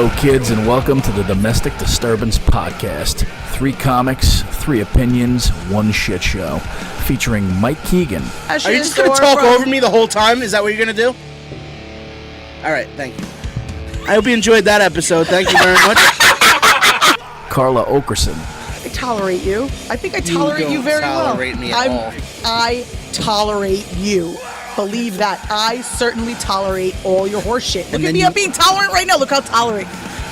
Hello, kids, and welcome to the Domestic Disturbance podcast. 3 comics, 3 opinions, 1 shit show. Featuring Mike Keegan. Are you just going to talk over me the whole time? Is that what you're going to do? All right, thank you. I hope you enjoyed that episode. Thank you very much. Carla Oakerson. I tolerate you. I think I tolerate you very well. You don't tolerate me at all. I tolerate you. Believe that. I certainly tolerate all your horse shit. Look at me, I'm being tolerant right now. Look how tolerant.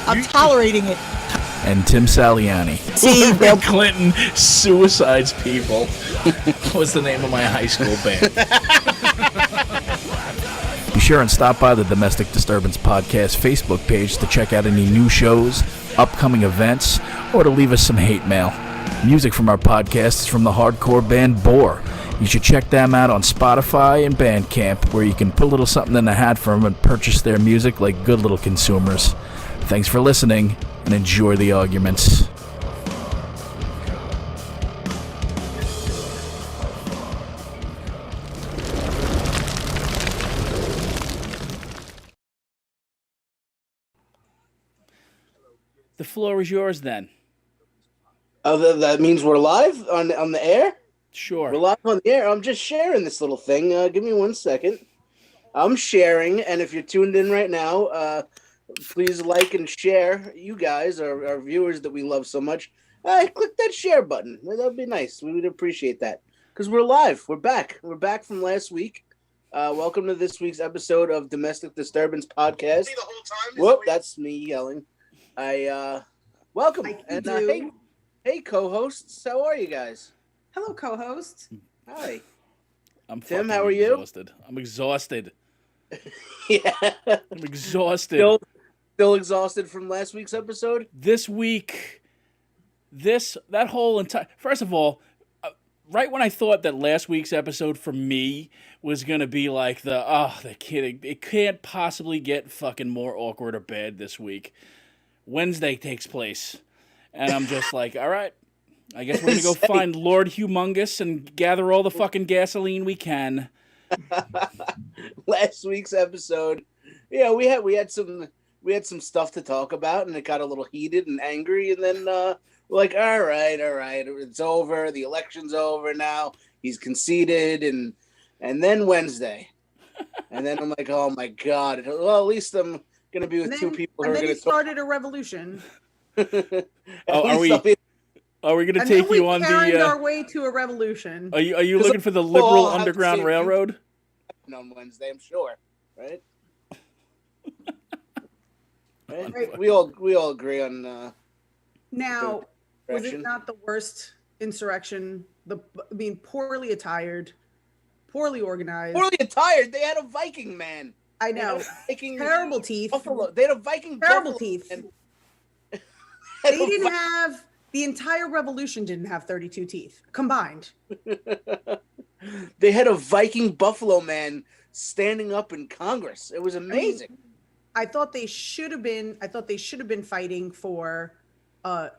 I'm tolerating it. And Tim Saliani. See, Bill Clinton suicides people was the name of my high school band. Be sure and stop by the Domestic Disturbance podcast Facebook page to check out any new shows, upcoming events, or to leave us some hate mail. Music from our podcast is from the hardcore band Bore. You should check them out on Spotify and Bandcamp, where you can put a little something in the hat for them and purchase their music like good little consumers. Thanks for listening, and enjoy the arguments. The floor is yours then. Oh, that means we're live on the air? Sure. We're live on the air. I'm just sharing this little thing. Give me 1 second. I'm sharing, and if you're tuned in right now, please like and share. You guys, our viewers that we love so much, click that share button. That would be nice. We would appreciate that. Because we're live. We're back. We're back from last week. Welcome to this week's episode of Domestic Disturbance Podcast. The whole time? Whoop, that's me yelling. Welcome. And hey, co-hosts. How are you guys? hello, co-host. Hi. I'm Tim, fucking how are you? exhausted. I'm exhausted. Yeah. I'm exhausted. Still exhausted from last week's episode? This week, that whole entire... First of all, right when I thought that last week's episode for me was going to be like they're kidding. It can't possibly get fucking more awkward or bad this week. Wednesday takes place. And I'm just like, all right, I guess we're going to go find Lord Humongous and gather all the fucking gasoline we can. Last week's episode, yeah, we had some stuff to talk about, and it got a little heated and angry, and then we're like, all right, it's over. The election's over now. He's conceded, and then Wednesday, and then I'm like, oh my god. Well, at least I'm gonna be with 2 people who are gonna started a revolution. Are we going to take you on our way to a revolution? Are you looking for the liberal Underground Railroad? On Wednesday, I'm sure, right? Right? We all agree on. Now, was it not the worst insurrection? Poorly attired, poorly organized. Poorly attired. They had a Viking man. I know. Terrible teeth. Buffalo. They had a Viking. Terrible buffalo teeth. Man. They didn't have. The entire revolution didn't have 32 teeth combined. They had a Viking buffalo man standing up in Congress. It was amazing. I thought they should have been fighting for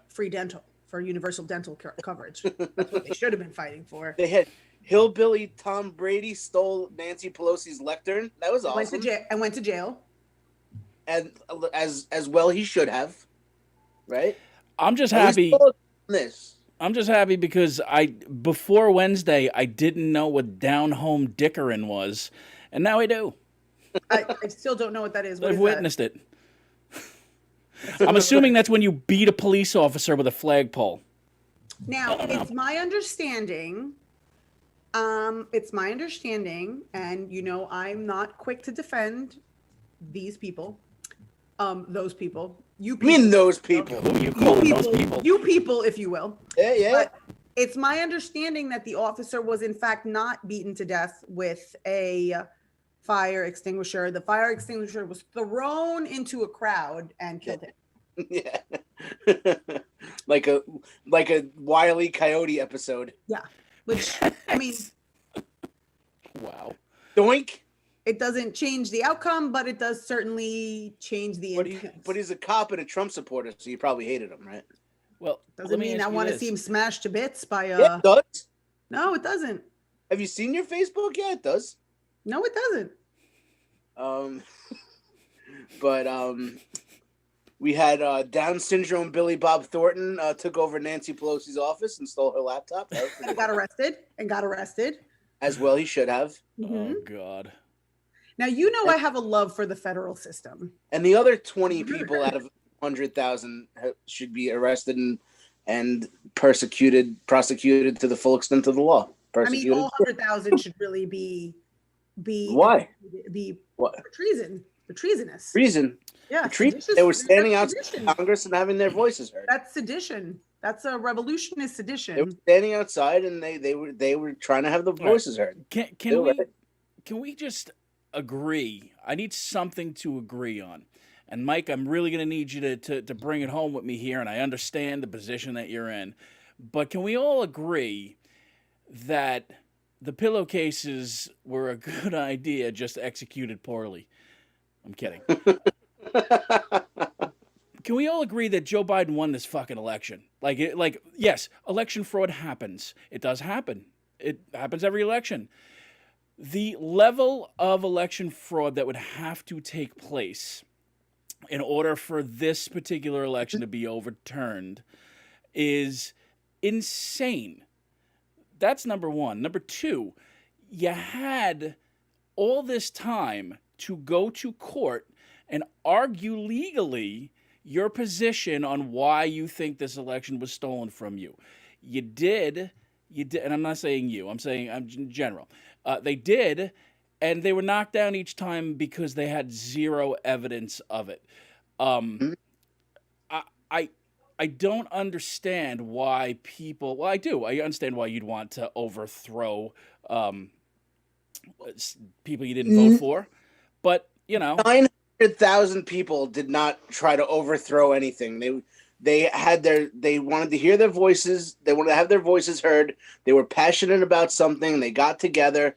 free dental, for universal dental coverage. That's what they should have been fighting for. They had hillbilly Tom Brady stole Nancy Pelosi's lectern. That was awesome. Went to jail. And as well he should have. Right? I'm just happy. I'm just happy because before Wednesday I didn't know what down home dickering was, and now I do. I still don't know what that is. I've witnessed it. I'm assuming that's when you beat a police officer with a flagpole. Now it's my understanding. And I'm not quick to defend these people, those people. You mean those people? Who you call those people? You people, if you will. Yeah. But it's my understanding that the officer was in fact not beaten to death with a fire extinguisher. The fire extinguisher was thrown into a crowd and killed him. Yeah. like a Wile E. Coyote episode. Yeah. Which, I mean. Wow. Doink. It doesn't change the outcome, but it does certainly change the intent. But he's a cop and a Trump supporter, so you probably hated him, right? Well, doesn't mean I want to see him smashed to bits by Yeah, it does. No, it doesn't. Have you seen your Facebook? Yeah, it does. No, it doesn't. But We had Down syndrome Billy Bob Thornton took over Nancy Pelosi's office and stole her laptop. That was pretty Got arrested. as well. He should have. Mhm. Oh God. Now, you know, I have a love for the federal system. And the other 20 people out of 100,000 should be arrested and prosecuted to the full extent of the law. I mean, all 100,000 should really be why? What? For treason. For treasonous. Treason. Yeah. They were standing outside Congress and having their voices heard. That's sedition. That's a revolutionist sedition. They were standing outside and they were trying to have the voices heard. Can we just agree? I need something to agree on. And Mike, I'm really going to need you to bring it home with me here, and I understand the position that you're in. But can we all agree that the pillowcases were a good idea, just executed poorly? I'm kidding. Can we all agree that Joe Biden won this fucking election? Yes, election fraud happens. It does happen. It happens every election. The level of election fraud that would have to take place in order for this particular election to be overturned is insane. That's number one. Number two, you had all this time to go to court and argue legally your position on why you think this election was stolen from you. You did, and I'm not saying you, I'm saying in general. They did, and they were knocked down each time because they had zero evidence of it. I don't understand why people. Well, I do. I understand why you'd want to overthrow people you didn't vote for, but 900,000 people did not try to overthrow anything. They wanted to hear their voices. They wanted to have their voices heard. They were passionate about something. They got together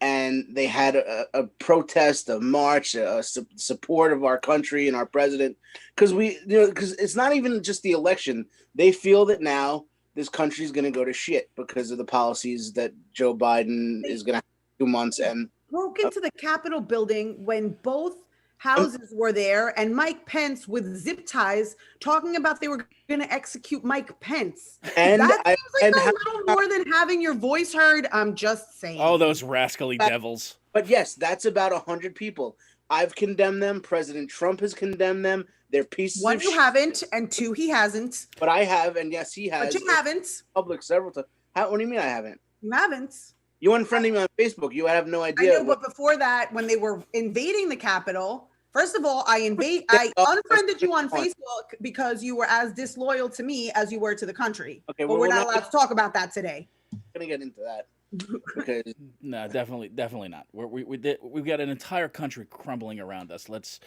and they had a protest, a march, a support of our country and our president. Because it's not even just the election. They feel that now this country is going to go to shit because of the policies that Joe Biden is going to have 2 months. And broke into the Capitol building when both houses were there, and Mike Pence with zip ties talking about they were going to execute Mike Pence. And that seems like a little more than having your voice heard. I'm just saying. Oh, those rascally devils. But yes, that's about 100 people. I've condemned them. President Trump has condemned them. They're pieces One of you shit. haven't, and two he hasn't. But I have, and yes, he has. But you haven't. Public several times. What do you mean I haven't? You haven't. You unfriended me on Facebook. You have no idea. I know, but before that, when they were invading the Capitol, first of all, I unfriended you on Facebook because you were as disloyal to me as you were to the country. Okay, but we're not allowed to talk about that today. I'm gonna get into that. Okay. No, definitely not. We've got an entire country crumbling around us. Let's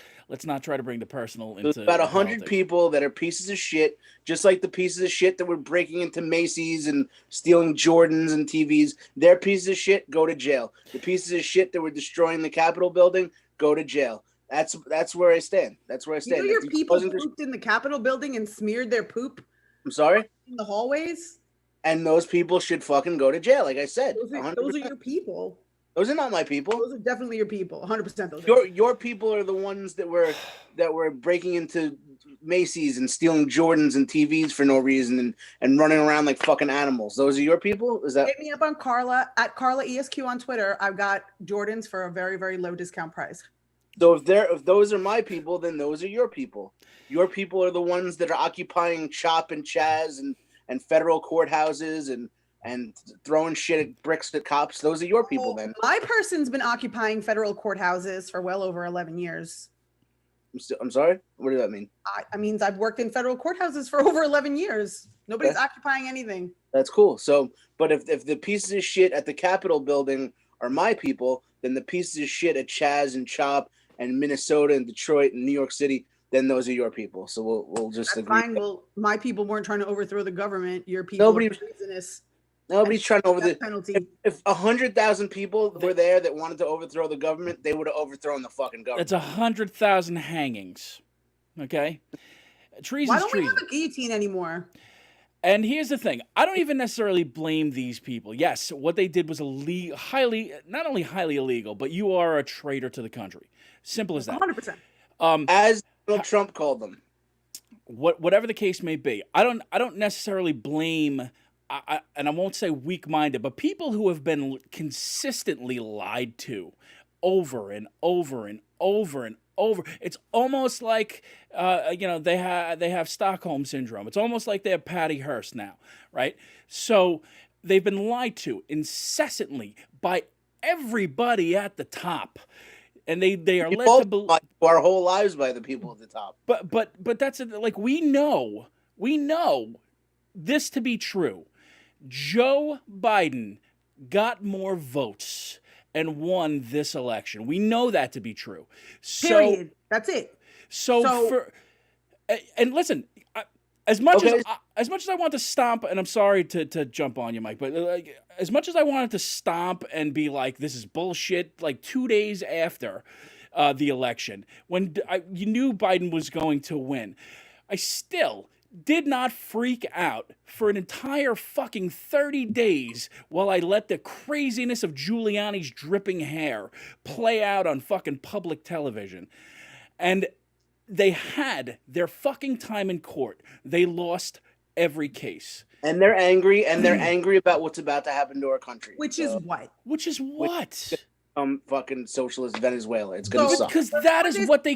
not try to bring the personal into. There's about 100 people that are pieces of shit, just like the pieces of shit that were breaking into Macy's and stealing Jordans and TVs. They're pieces of shit. Go to jail. The pieces of shit that were destroying the Capitol building. Go to jail. That's where I stand. That's where I stand. You know your people pooped in the Capitol building and smeared their poop. I'm sorry. In the hallways. And those people should fucking go to jail, like I said. Those are your people. Those are not my people. Those are definitely your people. 100% those. Your people are the ones that were breaking into Macy's and stealing Jordans and TVs for no reason and running around like fucking animals. Those are your people? Is that? Hit me up on Carla at Carla ESQ on Twitter. I've got Jordans for a very, very low discount price. So if those are my people, then those are your people. Your people are the ones that are occupying CHOP and Chaz and federal courthouses and throwing bricks at cops. Those are your people then. My person's been occupying federal courthouses for well over 11 years. I'm sorry? What does that mean? I mean, I've worked in federal courthouses for over 11 years. Nobody's occupying anything. That's cool. So, but if the pieces of shit at the Capitol building are my people, then the pieces of shit at Chaz and CHOP and Minnesota and Detroit and New York City, then those are your people. So we'll just That's agree. fine. Well, my people weren't trying to overthrow the government. Your people were treasonous. Nobody's trying to overthrow. Penalty. If 100,000 people were there that wanted to overthrow the government, they would have overthrown the fucking government. That's 100,000 hangings. Okay, treason's Why don't we treason. have a guillotine anymore? And here's the thing: I don't even necessarily blame these people. Yes, what they did was not only highly illegal, but you are a traitor to the country. Simple as that. 100%. As Donald Trump called them. whatever the case may be, I don't necessarily blame, and I won't say weak-minded, but people who have been consistently lied to over and over and over and over. It's almost like they have Stockholm syndrome. It's almost like they have Patty Hearst now, right? So they've been lied to incessantly by everybody at the top. And they are led to believe our whole lives by the people at the top. But that's like we know this to be true. Joe Biden got more votes and won this election. We know that to be true. Period. That's it. And listen, as much as I want to stomp, and I'm sorry to jump on you, Mike, but as much as I wanted to stomp and be like, this is bullshit, like 2 days after the election, when you knew Biden was going to win, I still did not freak out for an entire fucking 30 days while I let the craziness of Giuliani's dripping hair play out on fucking public television. And they had their fucking time in court. They lost every case. And they're angry, about what's about to happen to our country. Which is what? Fucking socialist Venezuela. It's gonna suck. Because that is what they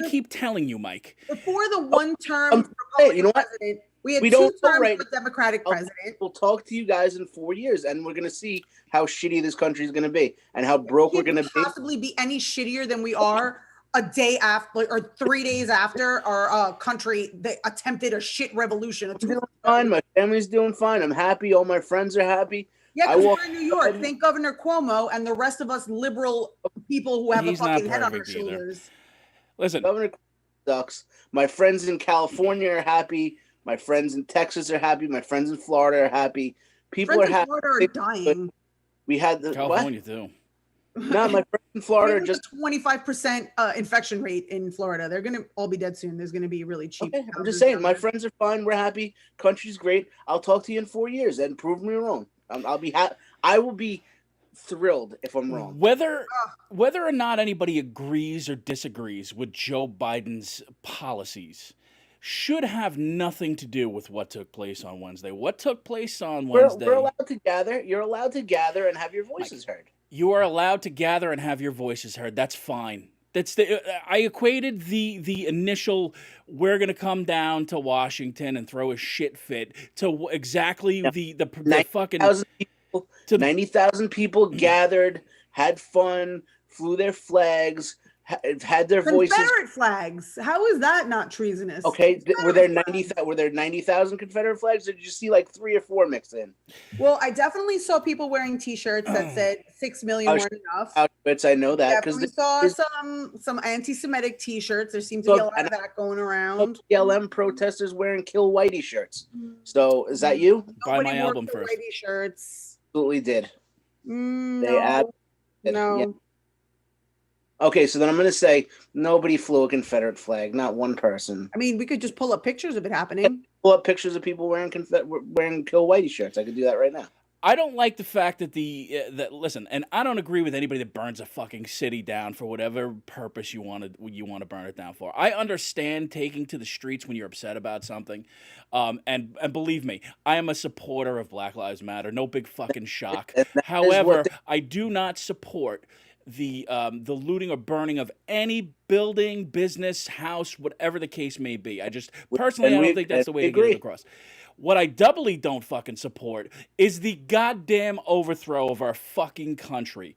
keep telling you, Mike. Before the one-term Republican president, we had 2 terms with a Democratic president. We'll talk to you guys in 4 years, and we're gonna see how shitty this country is gonna be, and how broke we're gonna possibly be any shittier than we are a day after or 3 days after our country they attempted a shit revolution. I'm doing fine. My family's doing fine. I'm happy. All my friends are happy. Yeah, because we're in New York. Thank Governor Cuomo and the rest of us liberal people who have a fucking head on our shoulders. Listen, Governor sucks. My friends in California are happy. My friends in Texas are happy. My friends in Florida are happy. People are happy. Florida are dying. We had the California too. No, my friends in Florida are just 25% infection rate in Florida. They're gonna all be dead soon. There's gonna be really cheap. Okay, I'm just saying, my friends are fine. We're happy. Country's great. I'll talk to you in 4 years and prove me wrong. I'll be happy. I will be thrilled if I'm wrong. Whether or not anybody agrees or disagrees with Joe Biden's policies should have nothing to do with what took place on Wednesday. What took place on Wednesday? We're allowed to gather. You're allowed to gather and have your voices heard. You are allowed to gather and have your voices heard. That's fine. I equated the initial we're going to come down to Washington and throw a shit fit to exactly the fucking 90,000 people gathered, had fun, flew their flags, had their voices. Confederate flags. How is that not treasonous? Okay, were there 90,000 Confederate flags, or did you see like 3 or 4 mixed in? Well, I definitely saw people wearing T-shirts that said 6 million weren't enough. I know that because we saw some anti-Semitic T-shirts. There seemed to be a lot of that going around. BLM protesters wearing "Kill Whitey" shirts. So is that you? Buy my album first. Whitey shirts. Absolutely did. No. Yeah. Okay, so then I'm going to say nobody flew a Confederate flag, not one person. I mean, we could just pull up pictures of it happening. Pull up pictures of people wearing "Kill Whitey" shirts. I could do that right now. I don't like the fact that listen, and I don't agree with anybody that burns a fucking city down for whatever purpose you want to burn it down for. I understand taking to the streets when you're upset about something, and believe me, I am a supporter of Black Lives Matter. No big fucking shock. However, I do not support the looting or burning of any building, business, house, whatever the case may be. I just personally, I don't think that's the way to get it across. What I doubly don't fucking support is the goddamn overthrow of our fucking country.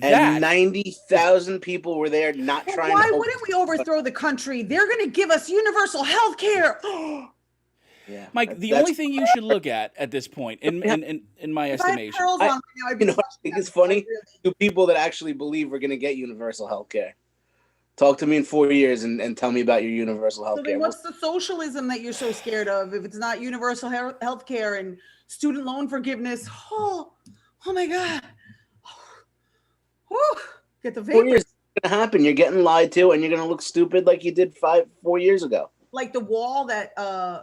And 90,000 people were there not trying to. Why wouldn't we overthrow the country? They're going to give us universal health care. Yeah, Mike, the only thing you should look at this point, in my estimation, I think it's funny. To people that actually believe we're going to get universal health care. Talk to me in 4 years and tell me about your universal health care. So then what's the socialism that you're so scared of if it's not universal health care and student loan forgiveness? Oh my God. Get the vapors. 4 years is going to happen. You're getting lied to and you're going to look stupid like you did 4 years ago. Like the wall that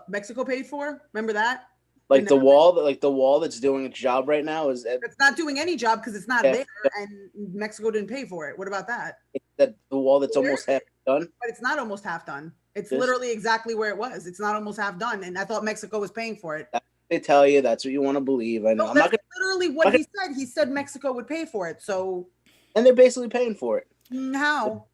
Mexico paid for. Remember that? Like the wall that's doing its job right now it's not doing any job because it's not there and Mexico didn't pay for it. What about that? That the wall that's almost half done. But it's not almost half done. It's literally exactly where it was. It's not almost half done. And I thought Mexico was paying for it. They tell you that's what you want to believe. I know. No, that's literally what he said. He said Mexico would pay for it. So, and they're basically paying for it. How?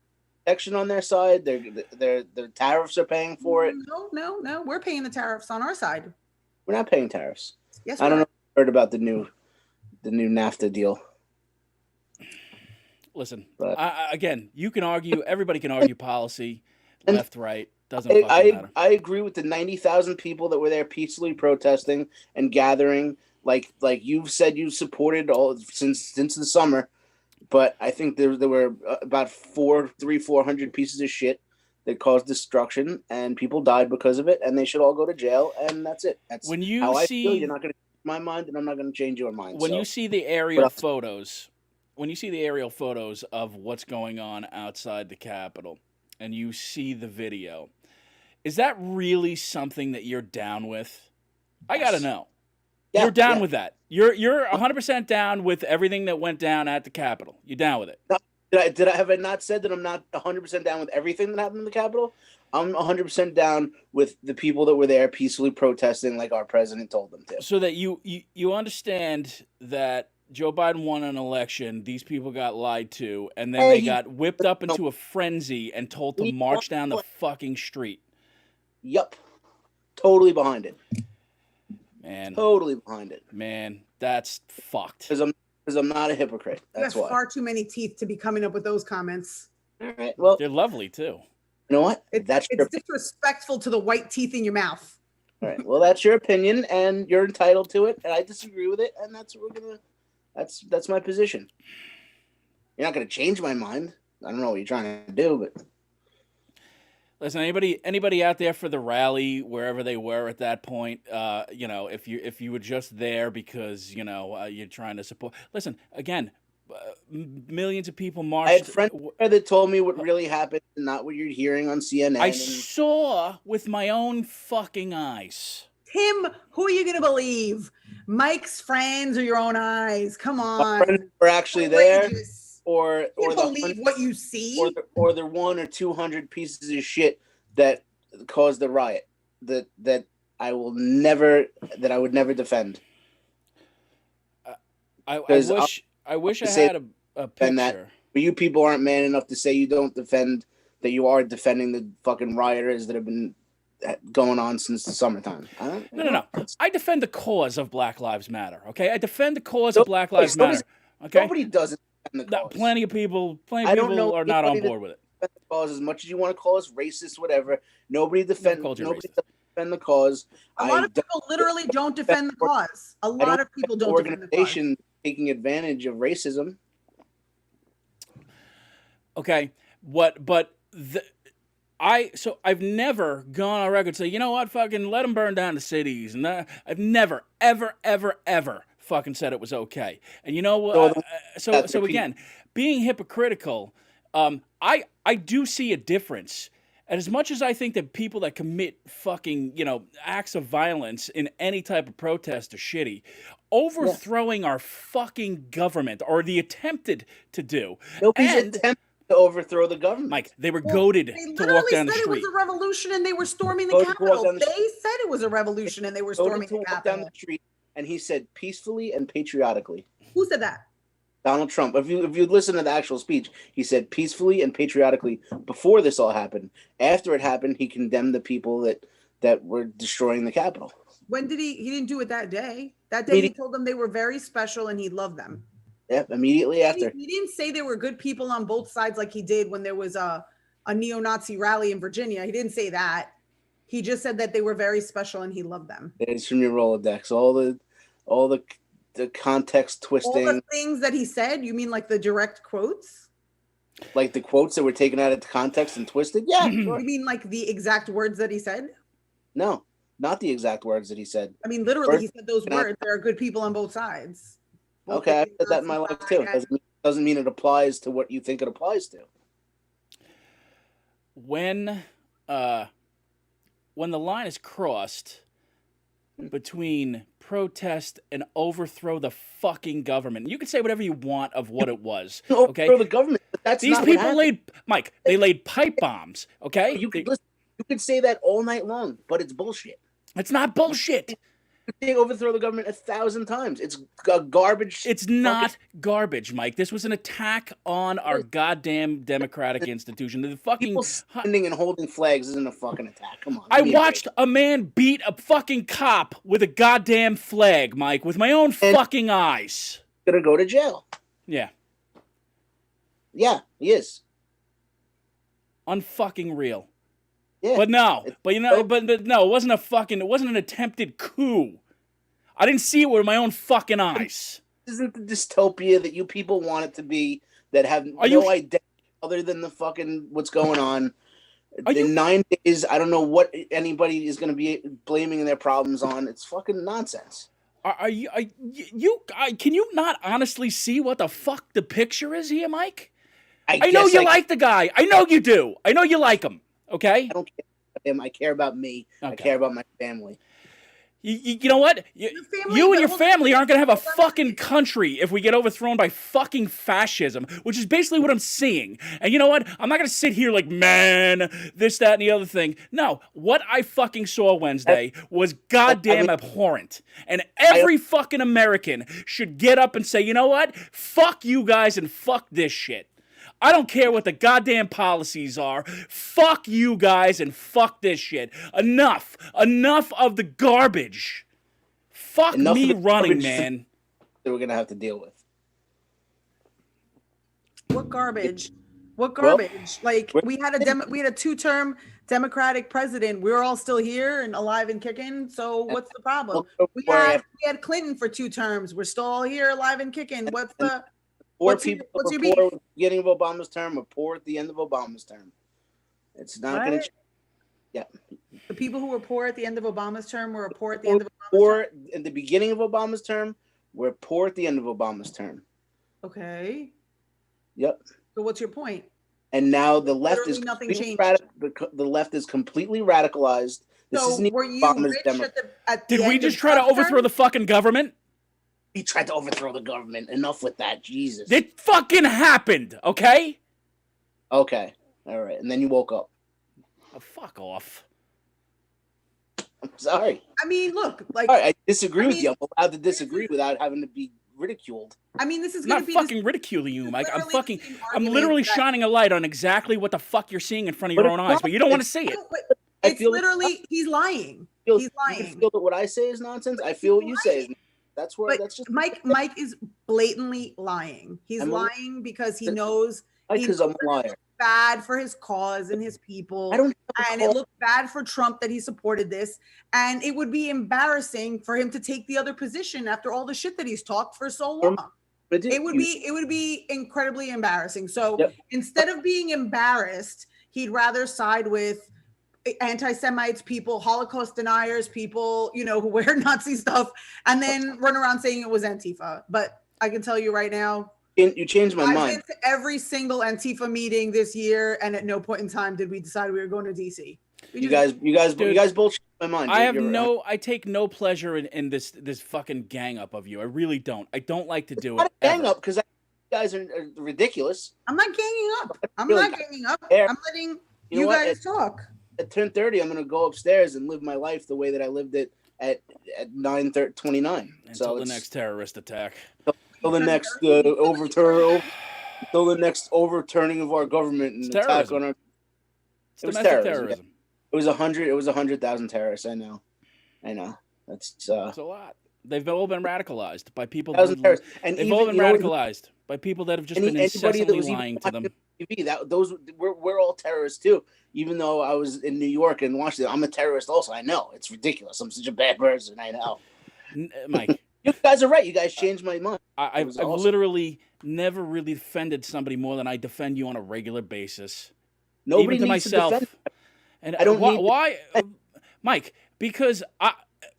Protection on their side. Their tariffs are paying for it. No. We're paying the tariffs on our side. We're not paying tariffs. Yes, I don't know if you heard about the new NAFTA deal. Listen, again, you can argue. Everybody can argue policy, left, right. Doesn't fucking matter. I agree with the 90,000 people that were there peacefully protesting and gathering, like you've said you supported all since the summer. But I think there were about 400 pieces of shit that caused destruction, and people died because of it, and they should all go to jail, and that's it. That's how I feel. You're not going to change my mind, and I'm not going to change your mind. When you see the aerial photos, of what's going on outside the Capitol, and you see the video, is that really something that you're down with? I got to know. Yeah, you're down with that. You're 100% down with everything that went down at the Capitol. You're down with it. No, have I not said that I'm not 100% down with everything that happened in the Capitol? I'm 100% down with the people that were there peacefully protesting like our president told them to. So that you understand that Joe Biden won an election, these people got lied to, and then they got whipped up into a frenzy and told to march down the fucking street. Yup. Totally behind it. Man. Totally behind it. Man, that's fucked. Because I'm not a hypocrite. That's why. Far too many teeth to be coming up with those comments. All right. Well, they're lovely too. You know what? It's disrespectful to the white teeth in your mouth. All right. Well, that's your opinion, and you're entitled to it, and I disagree with it, and that's what we're gonna. That's my position. You're not gonna change my mind. I don't know what you're trying to do, but. Listen, anybody out there for the rally, wherever they were at that point, if you were just there because you're trying to support. Listen, again, millions of people marched. I had friends that told me what really happened, and not what you're hearing on CNN. I saw with my own fucking eyes. Tim, who are you gonna believe? Mike's friends or your own eyes? Come on. My friends were actually there. Or believe what you see, or the 100 or 200 pieces of shit that caused the riot that I would never defend. I wish I had a picture. That, but you people aren't man enough to say you don't defend that. You are defending the fucking rioters that have been going on since the summertime. No. I defend the cause of Black Lives Matter. Okay, I defend the cause of Black Lives Matter. Okay, nobody does it. Plenty of people are not on board with it. The cause, as much as you want to call us racist, whatever. Nobody defend the cause. A lot of people literally don't defend the cause. A lot of people don't defend the cause. Organization taking advantage of racism. Okay, I've never gone on record and say, you know what, fucking let them burn down the cities, and I've never, ever fucking said it was okay. And you know what? So again, being hypocritical, I do see a difference. And as much as I think that people that commit fucking, acts of violence in any type of protest are shitty, overthrowing our fucking government, or the attempted to do. Nobody's attempted to overthrow the government. Mike, they were goaded to walk down the street. They said it was a revolution and they were storming the Capitol. They said it was a revolution and they were storming the Capitol. Down the street. And he said peacefully and patriotically. Who said that? Donald Trump. If you listen to the actual speech, he said peacefully and patriotically before this all happened. After it happened, he condemned the people that were destroying the Capitol. When did he didn't do it that day. That day he told them they were very special and he loved them. Yeah, immediately after. He didn't say they were good people on both sides like he did when there was a neo-Nazi rally in Virginia. He didn't say that. He just said that they were very special and he loved them. It's from your Rolodex. All the context twisting. All the things that he said? You mean like the direct quotes? Like the quotes that were taken out of context and twisted? Yeah. You mean like the exact words that he said? No, not the exact words that he said. I mean, literally, he said those words. There are good people on both sides. Okay, I said that in my life too. Doesn't mean it applies to what you think it applies to. When the line is crossed between protest and overthrow the fucking government, you can say whatever you want of what it was. Okay, overthrow the government. But that's these not people laid pipe bombs. Okay, you could listen. You could say that all night long, but it's bullshit. It's not bullshit. They overthrow the government 1,000 times. It's garbage. It's not garbage, Mike. This was an attack on our goddamn democratic institution. The fucking people standing and holding flags isn't a fucking attack. Come on. I watched a man beat a fucking cop with a goddamn flag, Mike, with my own fucking eyes. Gonna go to jail. Yeah. Yeah, he is. Unfucking real. Yeah. But no, but no, it wasn't an attempted coup. I didn't see it with my own fucking eyes. This isn't the dystopia that you people want it to be, that have no idea other than the fucking what's going on. In 9 days, I don't know what anybody is going to be blaming their problems on. It's fucking nonsense. Can you not honestly see what the fuck the picture is here, Mike? I know you like the guy. I know you do. I know you like him. Okay? I don't care about him. I care about me. Okay. I care about my family. You know what? You and your family aren't going to have a fucking country if we get overthrown by fucking fascism, which is basically what I'm seeing. And you know what? I'm not going to sit here like, man, this, that, and the other thing. No, what I fucking saw Wednesday was goddamn abhorrent. And every fucking American should get up and say, you know what? Fuck you guys and fuck this shit. I don't care what the goddamn policies are. Fuck you guys and fuck this shit. Enough of the garbage. Fuck me running, man. That we're gonna have to deal with. What garbage? What garbage? We had a 2-term Democratic president. We're all still here and alive and kicking. So what's the problem? We had Clinton for 2 terms. We're still all here, alive and kicking. What's the What's your poor at the beginning of Obama's term, or poor at the end of Obama's term? It's not going to change. Yeah. The people who were poor at the end of Obama's term were poor at the end of Obama's term? Poor in the beginning of Obama's term, we're poor at the end of Obama's term. Okay. Yep. So what's your point? And now the left is completely the left is completely radicalized. This isn't were you Obama's rich at the Did we just try to overthrow the fucking government? He tried to overthrow the government. Enough with that, Jesus. It fucking happened, okay? Okay, all right. And then you woke up. Oh, fuck off. I'm sorry. I mean, look, all right, I disagree with you. I'm allowed to disagree without having to be ridiculed. I mean, this is not fucking ridiculing you, Mike. I'm literally shining a light on exactly what the fuck you're seeing in front of your own eyes, but you don't want to see it. It's literally he's lying. He's lying. You feel that what I say is nonsense. I feel what you say is. That's just Mike is blatantly lying. He's lying because he knows because I'm a liar. Bad for his cause and his people. And it looked bad for Trump that he supported this. And it would be embarrassing for him to take the other position after all the shit that he's talked for so long. It would be incredibly embarrassing. So instead of being embarrassed, he'd rather side with anti-Semites, people, Holocaust deniers, people, who wear Nazi stuff, and then run around saying it was Antifa. But I can tell you right now, you changed my mind. I've been to every single Antifa meeting this year, and at no point in time did we decide we were going to DC. You guys bullshit my mind. I take no pleasure in this fucking gang up of you. I really don't. I don't like to do it. Gang up because you guys are ridiculous. I'm not ganging up. I'm letting you guys talk. At 10:30, I'm going to go upstairs and live my life the way that I lived it at 9:29. Until the next terrorist attack. Until the next overturning of our government and attack on our. It was terrorism. It was 100,000 terrorists. I know. That's a lot. They've all been radicalized by people. They've all been radicalized by people that have just been incessantly lying to them. We're all terrorists too. Even though I was in New York and Washington, I'm a terrorist also. I know it's ridiculous. I'm such a bad person. I know. Mike, you guys are right. You guys changed my mind. I've literally never really defended somebody more than I defend you on a regular basis. Nobody even to needs myself. To defend. And I don't. Why, Mike? Because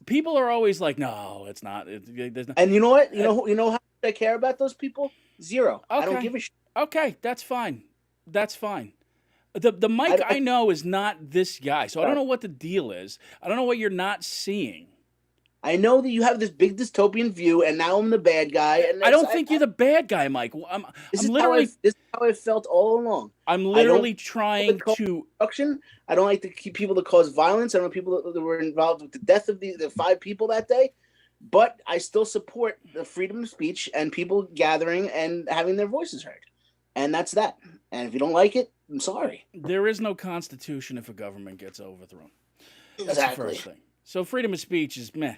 people are always like, no, it's not. There's not. And you know what? You know how I care about those people? Zero. Okay. I don't give a shit. Okay, that's fine. That's fine. The Mike I know is not this guy, so I don't know what the deal is. I don't know what you're not seeing. I know that you have this big dystopian view, and now I'm the bad guy. And I don't think you're the bad guy, Mike. This is how I felt all along. I'm literally trying to. I don't like to keep people to cause violence. I don't want people that were involved with the death of the 5 people that day. But I still support the freedom of speech and people gathering and having their voices heard. And that's that. And if you don't like it, I'm sorry. There is no constitution if a government gets overthrown. That's Exactly. the first thing. So freedom of speech is meh.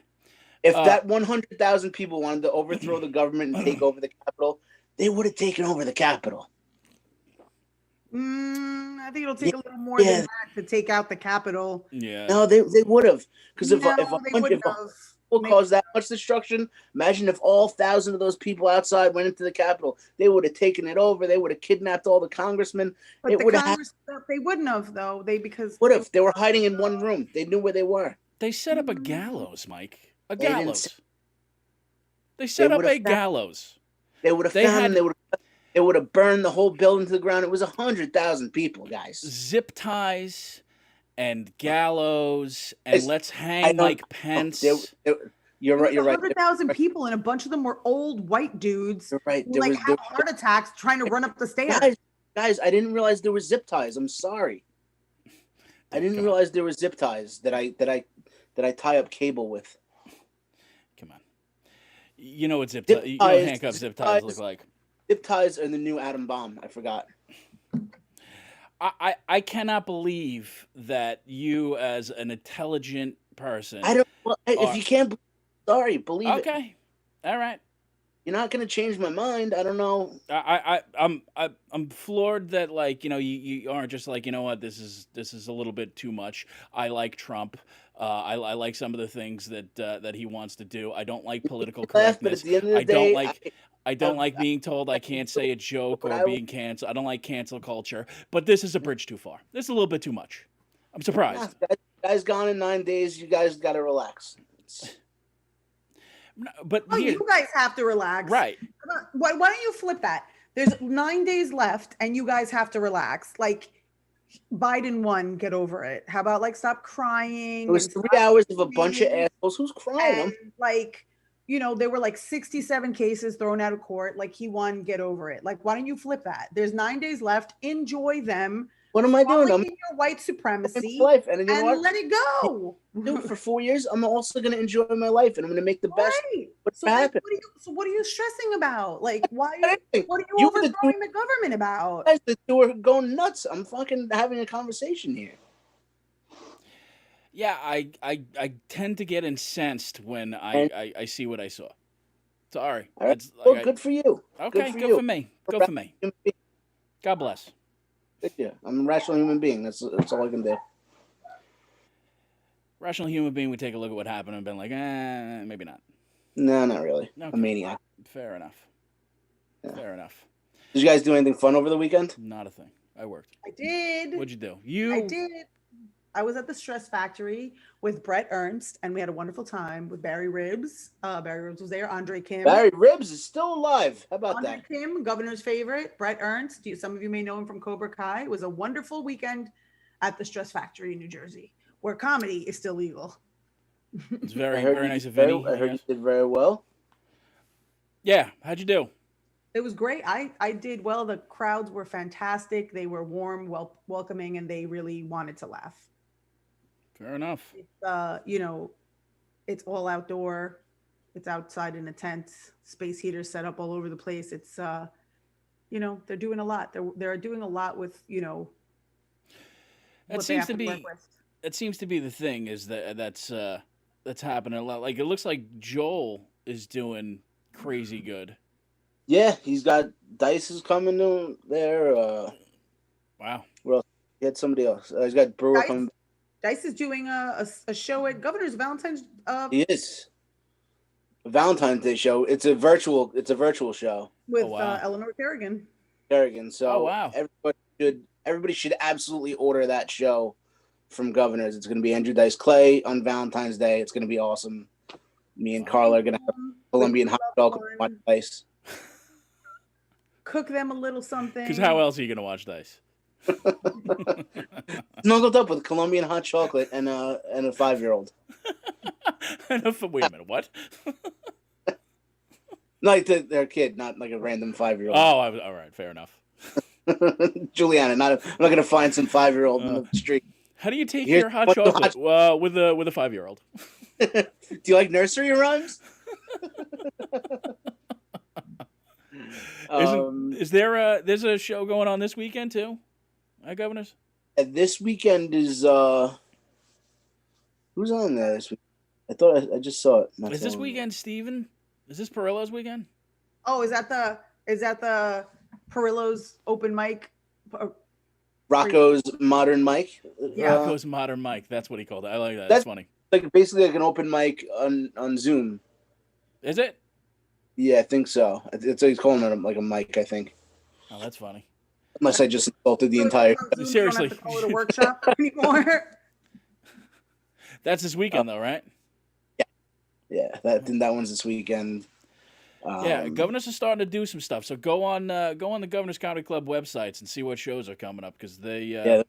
If that 100,000 people wanted to overthrow the government and take over the Capitol, they would have taken over the Capitol. I think it'll take a little more than that to take out the Capitol. Yeah. No, they would have. Because if will cause that much destruction, imagine if all 1,000 of those people outside went into the Capitol. They would have taken it over. They would have kidnapped all the congressmen. But they wouldn't have, though. They were hiding in one room. They knew where they were. They set up a gallows, Mike. A gallows. They set up a gallows. They would have found them. They would have burned the whole building to the ground. It was 100,000 people, guys. Zip ties and gallows and let's hang Mike Pence. You're right. 100,000 people, and a bunch of them were old white dudes. You're right. Who had heart attacks trying to run up the stairs. Guys, I didn't realize there were zip ties. I'm sorry. I didn't realize there were zip ties that I tie up cable with. Come on. You know what handcuff zip ties look like. Zip ties are the new atom bomb. I forgot. I cannot believe that you, as an intelligent person, if you can't, believe it. Okay, all right. You're not gonna change my mind. I don't know. I'm floored that you aren't just like, you know what, this is a little bit too much. I like Trump. I like some of the things that he wants to do. I don't like political correctness. But at the end of the day, I don't like being told I can't say a joke or being canceled. I don't like cancel culture. But this is a bridge too far. This is a little bit too much. I'm surprised. Guys gone in 9 days. You guys got to relax. But you guys have to relax. Right. Why don't you flip that? There's 9 days left, and you guys have to relax. Like, Biden won. Get over it. How about stop crying? It was 3 hours of a bunch of assholes. Who's crying? There were 67 cases thrown out of court. He won. Get over it. Why don't you flip that? There's 9 days left. Enjoy them. What am I doing? I'm in your white supremacy life, and let it go. Dude, for 4 years, I'm also going to enjoy my life, and I'm going to make the best. Right. What's happening? What are you stressing about? Why? What are you overthrowing the government about? Guys, the two are going nuts. I'm fucking having a conversation here. Yeah, I tend to get incensed when I see what I saw. Sorry. All right. Well, good for you. Okay, good for me. Good for me. God bless. Yeah, I'm a rational human being. That's all I can do. Rational human being would take a look at what happened and been like, maybe not. No, not really. Okay. A maniac. Fair enough. Yeah. Fair enough. Did you guys do anything fun over the weekend? Not a thing. I worked. I did. What'd you do? I did. I was at the Stress Factory with Brett Ernst, and we had a wonderful time with Barry Ribs. Barry Ribs was there. Andre Kim. Barry Ribs is still alive. How about Andre Kim, Governor's favorite. Brett Ernst. Some of you may know him from Cobra Kai. It was a wonderful weekend at the Stress Factory in New Jersey, where comedy is still legal. It's very nice of Vinny. I heard you did very well. Yeah. How'd you do? It was great. I did well. The crowds were fantastic. They were warm, welcoming, and they really wanted to laugh. Fair enough. It's all outdoor. It's outside in a tent. Space heaters set up all over the place. It's they're doing a lot. They're doing a lot with That seems to be the thing is that's happening a lot. Like it looks like Joel is doing crazy good. Yeah, he's got Dice is coming in there. Wow. Well, he had somebody else. He's got Brewer coming. Dice is doing a show at Governor's Valentine's. He is. A Valentine's Day show. It's a virtual show with Eleanor Kerrigan. So wow. Everybody should absolutely order that show from Governor's. It's going to be Andrew Dice Clay on Valentine's Day. It's going to be awesome. Me and Carla are going to have Colombian hot dog on my Dice. Cook them a little something. Because how else are you going to watch Dice? Snuggled up with Colombian hot chocolate and a 5-year-old. Wait a minute, what? Like their kid, not like a random 5-year-old. Oh, all right, fair enough. Juliana, I'm not gonna find some 5-year-old in the street. How do you take your hot chocolate with a 5-year-old? Do you like nursery rhymes? Is there's a show going on this weekend too? Governors? This weekend is who's on there this week? I thought I just saw it. Is this weekend Steven? Is this Perillo's weekend? Oh, is that the Perillo's open mic? Rocco's Modern Mic. Yeah. Rocco's Modern Mic. That's what he called it. I like that. That's funny. Like basically like an open mic on Zoom. Is it? Yeah, I think so. It's he's calling it like a mic, I think. Oh, that's funny. Unless I just insulted the entire. Seriously, you don't have to call it a workshop anymore. That's this weekend, though, right? Yeah. That one's this weekend. Yeah, Governors are starting to do some stuff. So go on the Governors Comedy Club websites and see what shows are coming up because they. Yeah.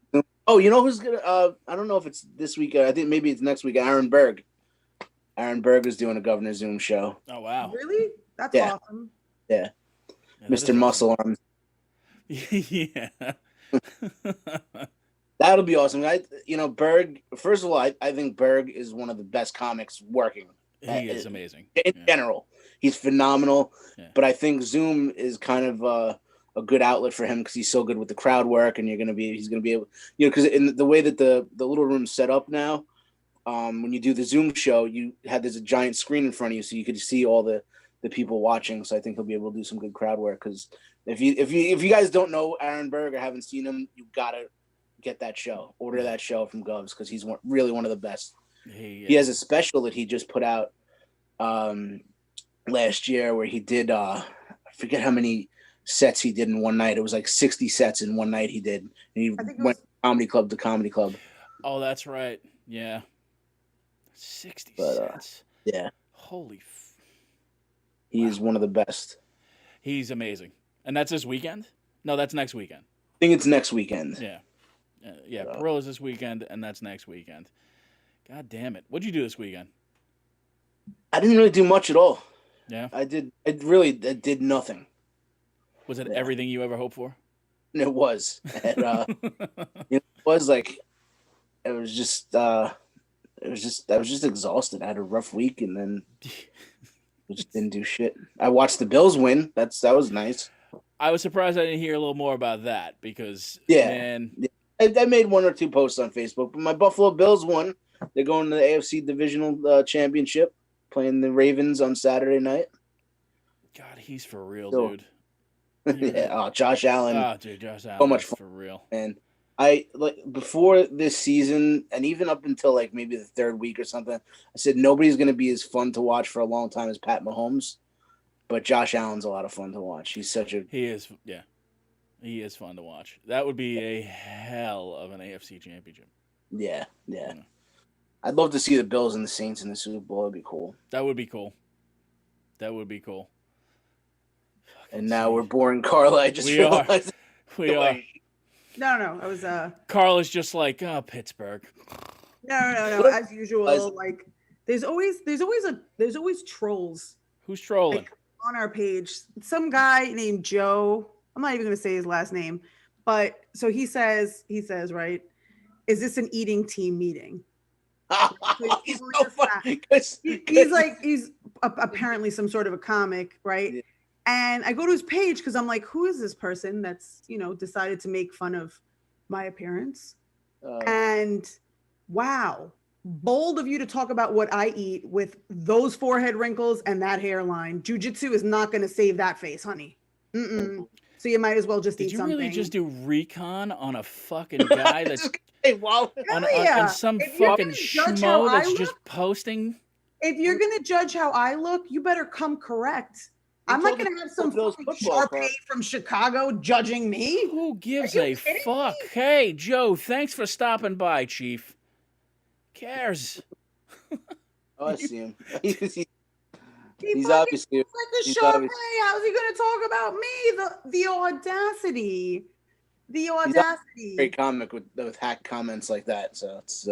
Oh, you know who's gonna? I don't know if it's this weekend. I think maybe it's next week. Aaron Berg. Aaron Berg is doing a Governor Zoom show. Oh wow! Really? That's awesome. Yeah. Mr. Muscle Arms. Yeah. That'll be awesome. Berg. First of all, I think Berg is one of the best comics working. He is amazing in general. He's phenomenal. Yeah. But I think Zoom is kind of a good outlet for him because he's so good with the crowd work, and he's gonna be able, because in the way that the little room's set up now, when you do the Zoom show, there's a giant screen in front of you, so you could see all the people watching. So I think he'll be able to do some good crowd work. Because if you guys don't know Aaron Berg or haven't seen him, you gotta get that show. Order that show from Govs because he's really one of the best. He has a special that he just put out last year where he did I forget how many sets he did in one night. It was like 60 sets in one night he did. And he went comedy club to comedy club. Oh, that's right. Yeah. 60 sets. Yeah. Holy He is one of the best. He's amazing. And that's this weekend? No, that's next weekend. I think it's next weekend. Yeah. Yeah, Perilla's this weekend, and that's next weekend. God damn it. What'd you do this weekend? I didn't really do much at all. Yeah? I did nothing. Was it everything you ever hoped for? It was. It was like, I was just exhausted. I had a rough week, and then I just didn't do shit. I watched the Bills win. That was nice. I was surprised I didn't hear a little more about that because, man. I made one or two posts on Facebook, but my Buffalo Bills won. They're going to the AFC Divisional Championship, playing the Ravens on Saturday night. God, he's for real, dude. Yeah. Oh, Josh Allen. Oh, dude, Josh Allen. So much fun. For real. And I before this season, and even up until like maybe the third week or something, I said nobody's going to be as fun to watch for a long time as Pat Mahomes, but Josh Allen's a lot of fun to watch. He is. Yeah, he is fun to watch. That would be a hell of an AFC championship. Yeah. I'd love to see the Bills and the Saints in the Super Bowl. That'd be cool. That would be cool. And now we're boring Carla. I just realized. We are. No. It was Carla's just like, oh, Pittsburgh. No. As usual, like there's always trolls. Who's trolling? Like, on our page, some guy named Joe. I'm not even going to say his last name, but so he says, right? Is this an eating team meeting? He's so funny. He's apparently some sort of a comic, right? Yeah. And I go to his page because I'm like, who is this person that's, decided to make fun of my appearance? And wow, bold of you to talk about what I eat with those forehead wrinkles and that hairline. Jiu-jitsu is not going to save that face, honey. Mm-mm. So you might as well just eat something. Did you really just do recon on a fucking guy that's on some fucking schmo that's just posting? If you're going to judge how I look, you better come correct. I'm not going to have some Sharpay from Chicago judging me. Who gives a fuck? Hey, Joe, thanks for stopping by, Chief. Cares? Oh, I see him. He's obviously like a Sharpay. How's he going to talk about me? The audacity. The audacity. Great comic with hack comments like that. So it's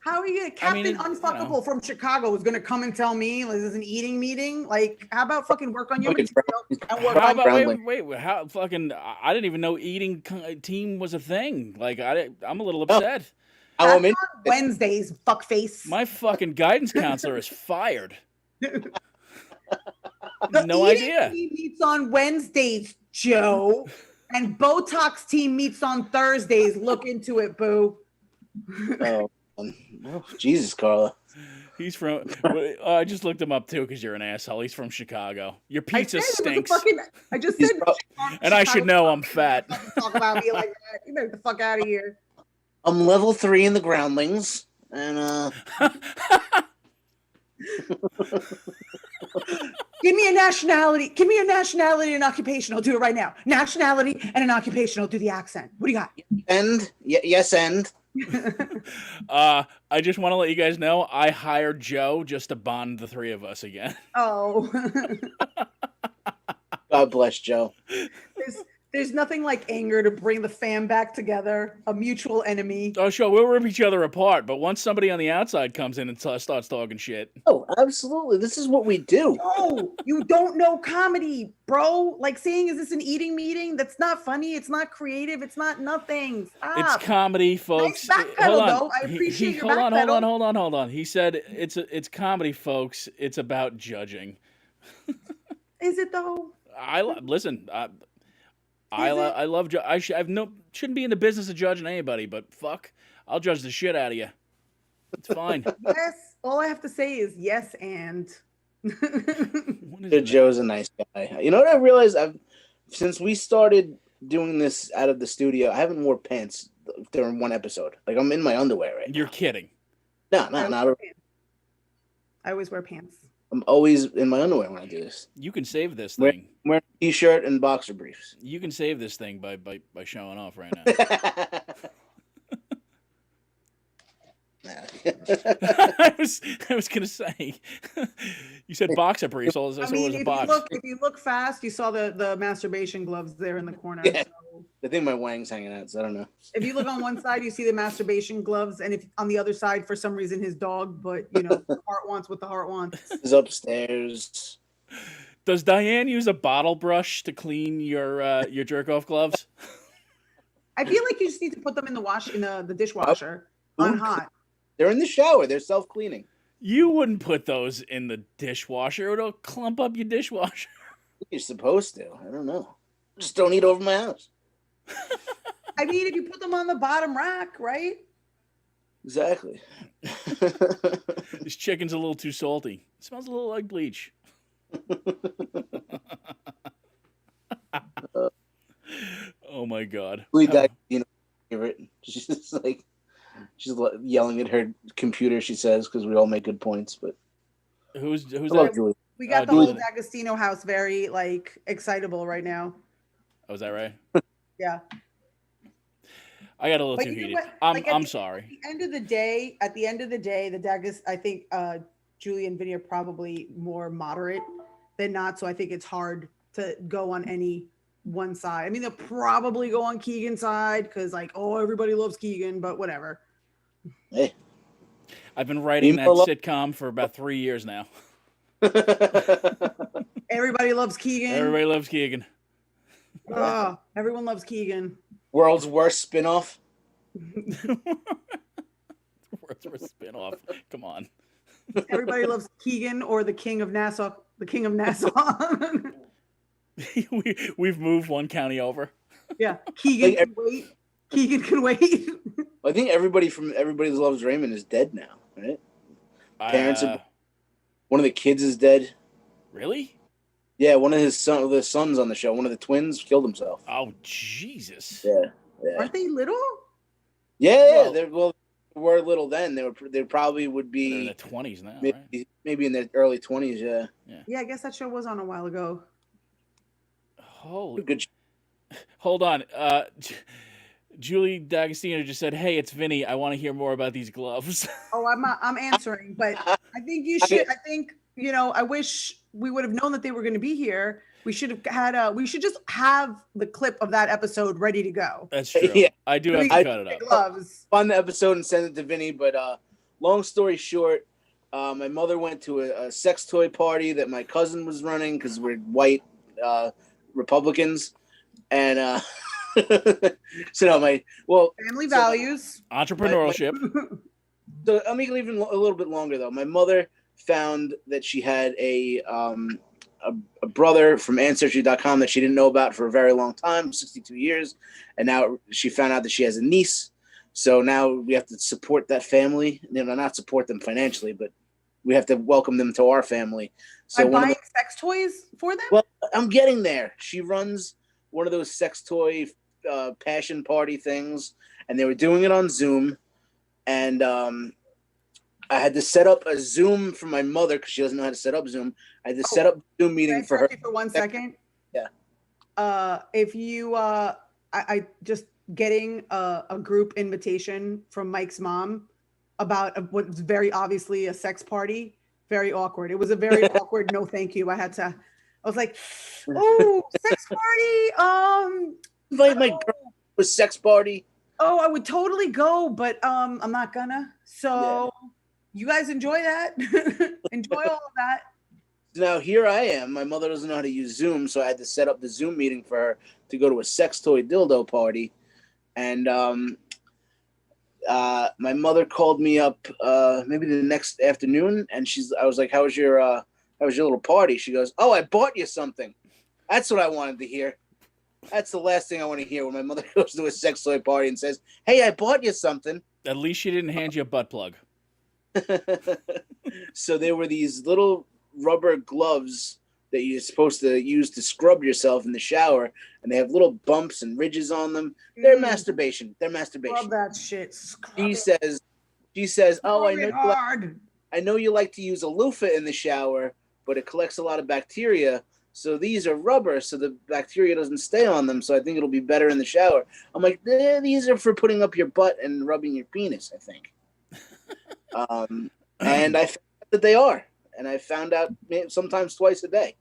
How are you, Captain Unfuckable from Chicago is going to come and tell me this is an eating meeting? Like, how about fucking work on your material and work on wait, how fucking? I didn't even know eating team was a thing. Like, I'm a little upset. That's on Wednesdays, fuckface. My fucking guidance counselor is fired. The no idea. Team meets on Wednesdays, Joe, and Botox team meets on Thursdays. Look into it, boo. Oh, Jesus, Carla. He's from. I just looked him up too because you're an asshole. He's from Chicago. Your pizza stinks. I just said, and I should know I'm fat. Talk about me like that. You better get the fuck out of here. I'm level 3 in the groundlings, and Give me a nationality. Give me a nationality and occupation. I'll do it right now. Nationality and an occupation. I'll do the accent. What do you got? Yes, and. I just want to let you guys know I hired Joe just to bond the three of us again. Oh. God bless Joe. There's nothing like anger to bring the fam back together, a mutual enemy. Oh, sure, we'll rip each other apart, but once somebody on the outside comes in and starts talking shit. Oh, absolutely. This is what we do. No, you don't know comedy, bro. Like saying, is this an eating meeting? That's not funny. It's not creative. It's not nothing. Stop. It's comedy, folks. Nice backpedal, though. I appreciate your backpedal. Hold on. He said it's comedy, folks. It's about judging. Is it though? I love shouldn't be in the business of judging anybody, but fuck, I'll judge the shit out of you. It's fine. Yes, all I have to say is yes and. Joe's a nice guy. You know what I realized? Since we started doing this out of the studio, I haven't worn pants during one episode. Like I'm in my underwear right now. You're kidding. No, not. I always wear pants. I'm always in my underwear when I do this. You can save this thing. Wear a t-shirt and boxer briefs. You can save this thing by showing off right now. I was gonna say. You said boxer briefs. All I saw was a box. If you look fast, you saw the masturbation gloves there in the corner. Yeah. So. I think my wang's hanging out, so I don't know. If you look on one side, you see the masturbation gloves, and if on the other side, for some reason, his dog. But the heart wants what the heart wants. He's upstairs. Does Diane use a bottle brush to clean your jerk off gloves? I feel like you just need to put them in the dishwasher on hot. They're in the shower. They're self-cleaning. You wouldn't put those in the dishwasher. It'll clump up your dishwasher. You're supposed to. I don't know. Just don't eat over my house. I mean, if you put them on the bottom rack, right? Exactly. This chicken's a little too salty. It smells a little like bleach. Oh my God. Favorite. She's just like, she's yelling at her computer, she says, because we all make good points. But who's that? Julie. We got the whole D'Agostino house very excitable right now. Oh, is that right? Yeah. I got a little too heated. I'm sorry. At the end of the day, the D'Agostino, I think Julie and Vinny are probably more moderate than not. So I think it's hard to go on any one side. I mean, they'll probably go on Keegan's side because everybody loves Keegan, but whatever. Hey. I've been writing that sitcom for about 3 years now. Everybody loves Keegan. Everybody loves Keegan. Oh, everyone loves Keegan. World's worst spinoff. World's worst spinoff. Come on. Everybody loves Keegan or the King of Nassau. The King of Nassau. We've moved one county over. Yeah, Keegan can wait. Keegan can wait. I think everybody loves Raymond is dead now, right? Parents are. One of the kids is dead. Really? Yeah, one of the sons on the show, one of the twins, killed himself. Oh, Jesus. Yeah. Aren't they little? Yeah. They were little then. They probably would be. They're in their 20s now, maybe in their early 20s. Yeah. Yeah, I guess that show was on a while ago. Holy. Good. Hold on. Julie D'Agostino just said, "Hey, it's Vinny. I want to hear more about these gloves." Oh, I'm answering, but I think you should. I think I wish we would have known that they were going to be here. We should have had we should just have the clip of that episode ready to go. That's true. Yeah. I do have to cut it up. Gloves. Find the episode and send it to Vinny, but long story short, my mother went to a sex toy party that my cousin was running because we're white Republicans, and so no, family values, entrepreneurship. So I'm even a little bit longer though. My mother found that she had a brother from Ancestry.com that she didn't know about for a very long time, 62 years, and now she found out that she has a niece. So now we have to support that family. Not support them financially, but we have to welcome them to our family. So by buying sex toys for them? Well, I'm getting there. She runs one of those sex toy passion party things, and they were doing it on Zoom. And I had to set up a Zoom for my mother because she doesn't know how to set up Zoom. I had to set up a Zoom meeting for her. For 1 second. Yeah. If you, I just getting a group invitation from Mike's mom about what's very obviously a sex party. Very awkward. It was a very awkward no thank you. I was like, oh, sex party. Invite my girl to a sex party. Oh, I would totally go, but I'm not gonna. So you guys enjoy that. Enjoy all of that. Now here I am. My mother doesn't know how to use Zoom, so I had to set up the Zoom meeting for her to go to a sex toy dildo party. And my mother called me up maybe the next afternoon, and I was like, how was your little party? She goes, oh, I bought you something. That's what I wanted to hear. That's the last thing I want to hear when my mother goes to a sex toy party and says, hey, I bought you something. At least she didn't hand you a butt plug. So there were these little rubber gloves that you're supposed to use to scrub yourself in the shower, and they have little bumps and ridges on them. They're masturbation. They're masturbation. Love that shit. She says, oh, I know you like to use a loofah in the shower, but it collects a lot of bacteria. So these are rubber, so the bacteria doesn't stay on them. So I think it'll be better in the shower. I'm like, these are for putting up your butt and rubbing your penis, I think. And I found out that they are. And I found out sometimes twice a day.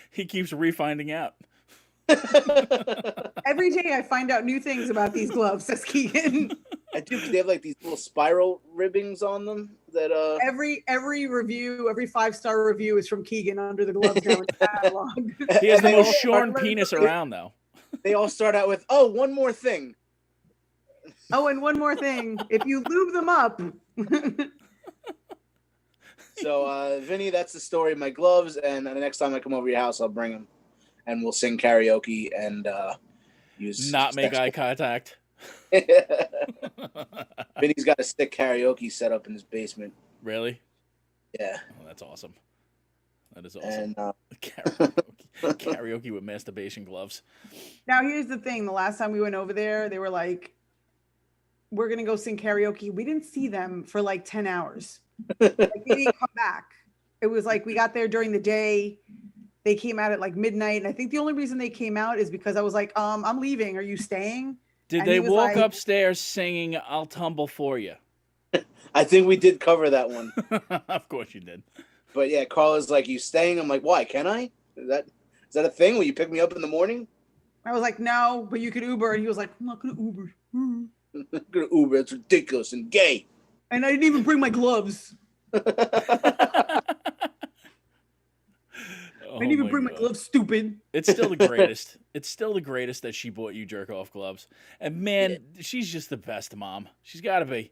He keeps refinding out. Every day I find out new things about these gloves, says Keegan. I do, because they have like these little spiral ribbings on them that every review, every 5-star review is from Keegan under the gloves now in the catalog. He has the most shorn penis around though. They all start out with, oh, one more thing. Oh, and one more thing. If you lube them up. So, Vinny, that's the story of my gloves, and the next time I come over to your house, I'll bring them, and we'll sing karaoke and use... Not make eye contact. Vinny's got a stick karaoke set up in his basement. Really? Yeah. Oh, that's awesome. That is awesome. And, karaoke with masturbation gloves. Now, here's the thing. The last time we went over there, they were like, we're going to go sing karaoke. We didn't see them for like 10 hours. Like, they didn't come back. It was like we got there during the day. They came out at like midnight. And I think the only reason they came out is because I was like, I'm leaving. Are you staying? Did they walk upstairs singing I'll Tumble For You? I think we did cover that one. Of course you did. But yeah, Carla's like, you staying? I'm like, why? Can I? Is that a thing? Will you pick me up in the morning? I was like, no, but you could Uber. And he was like, I'm not going to Uber. I'm not going to Uber. It's ridiculous and gay. And I didn't even bring my gloves. I didn't even bring my gloves, stupid. It's still the greatest. It's still the greatest that she bought you jerk off gloves. And man, she's just the best mom. She's got to be.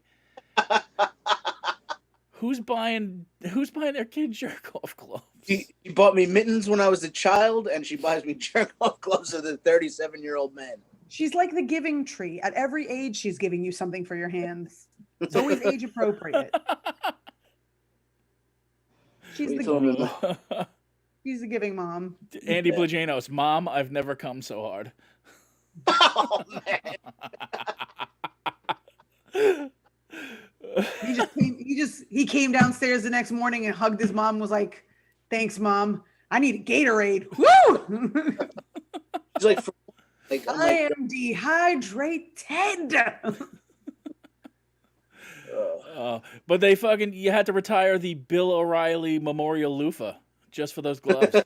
Who's buying their kid jerk off gloves? She bought me mittens when I was a child, and she buys me jerk off gloves as a 37-year-old man. She's like the giving tree. At every age, she's giving you something for your hands. It's always age appropriate. She's the giving mom. Andy Blajanos, Mom, I've never come so hard. Oh man. He came downstairs the next morning and hugged his mom and was like, thanks, Mom. I need a Gatorade. Woo! He's like, I am dehydrated. But you had to retire the Bill O'Reilly Memorial Loofah just for those gloves. The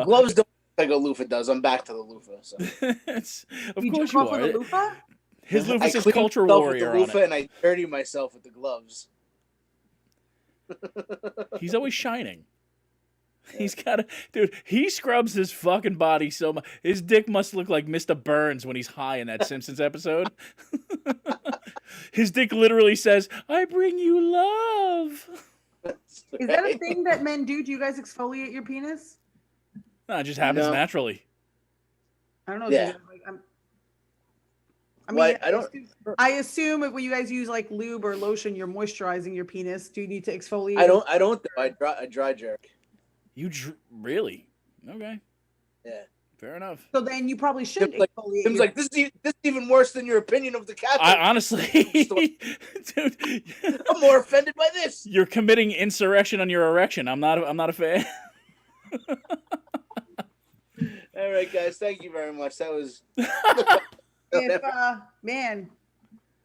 gloves don't like a loofah does. I'm back to the loofah. So. Of course you off are. with a loofah? His loofah says clean culture myself warrior with the loofah on it. and I dirty myself with the gloves. He's always shining. He's got a dude. He scrubs his fucking body so much. His dick must look like Mr. Burns when he's high in that Simpsons episode. His dick literally says, "I bring you love." Is that a thing that men do? Do you guys exfoliate your penis? No, it just happens naturally. I don't know. Yeah. I assume when you guys use like lube or lotion, you're moisturizing your penis. Do you need to exfoliate? I don't. I dry jerk. You really? Okay. Yeah. Fair enough. So then you probably should exfoliate. Tim's like, this is even worse than your opinion of the captain. I honestly, dude, I'm more offended by this. You're committing insurrection on your erection. I'm not a fan. All right, guys. Thank you very much. That was. If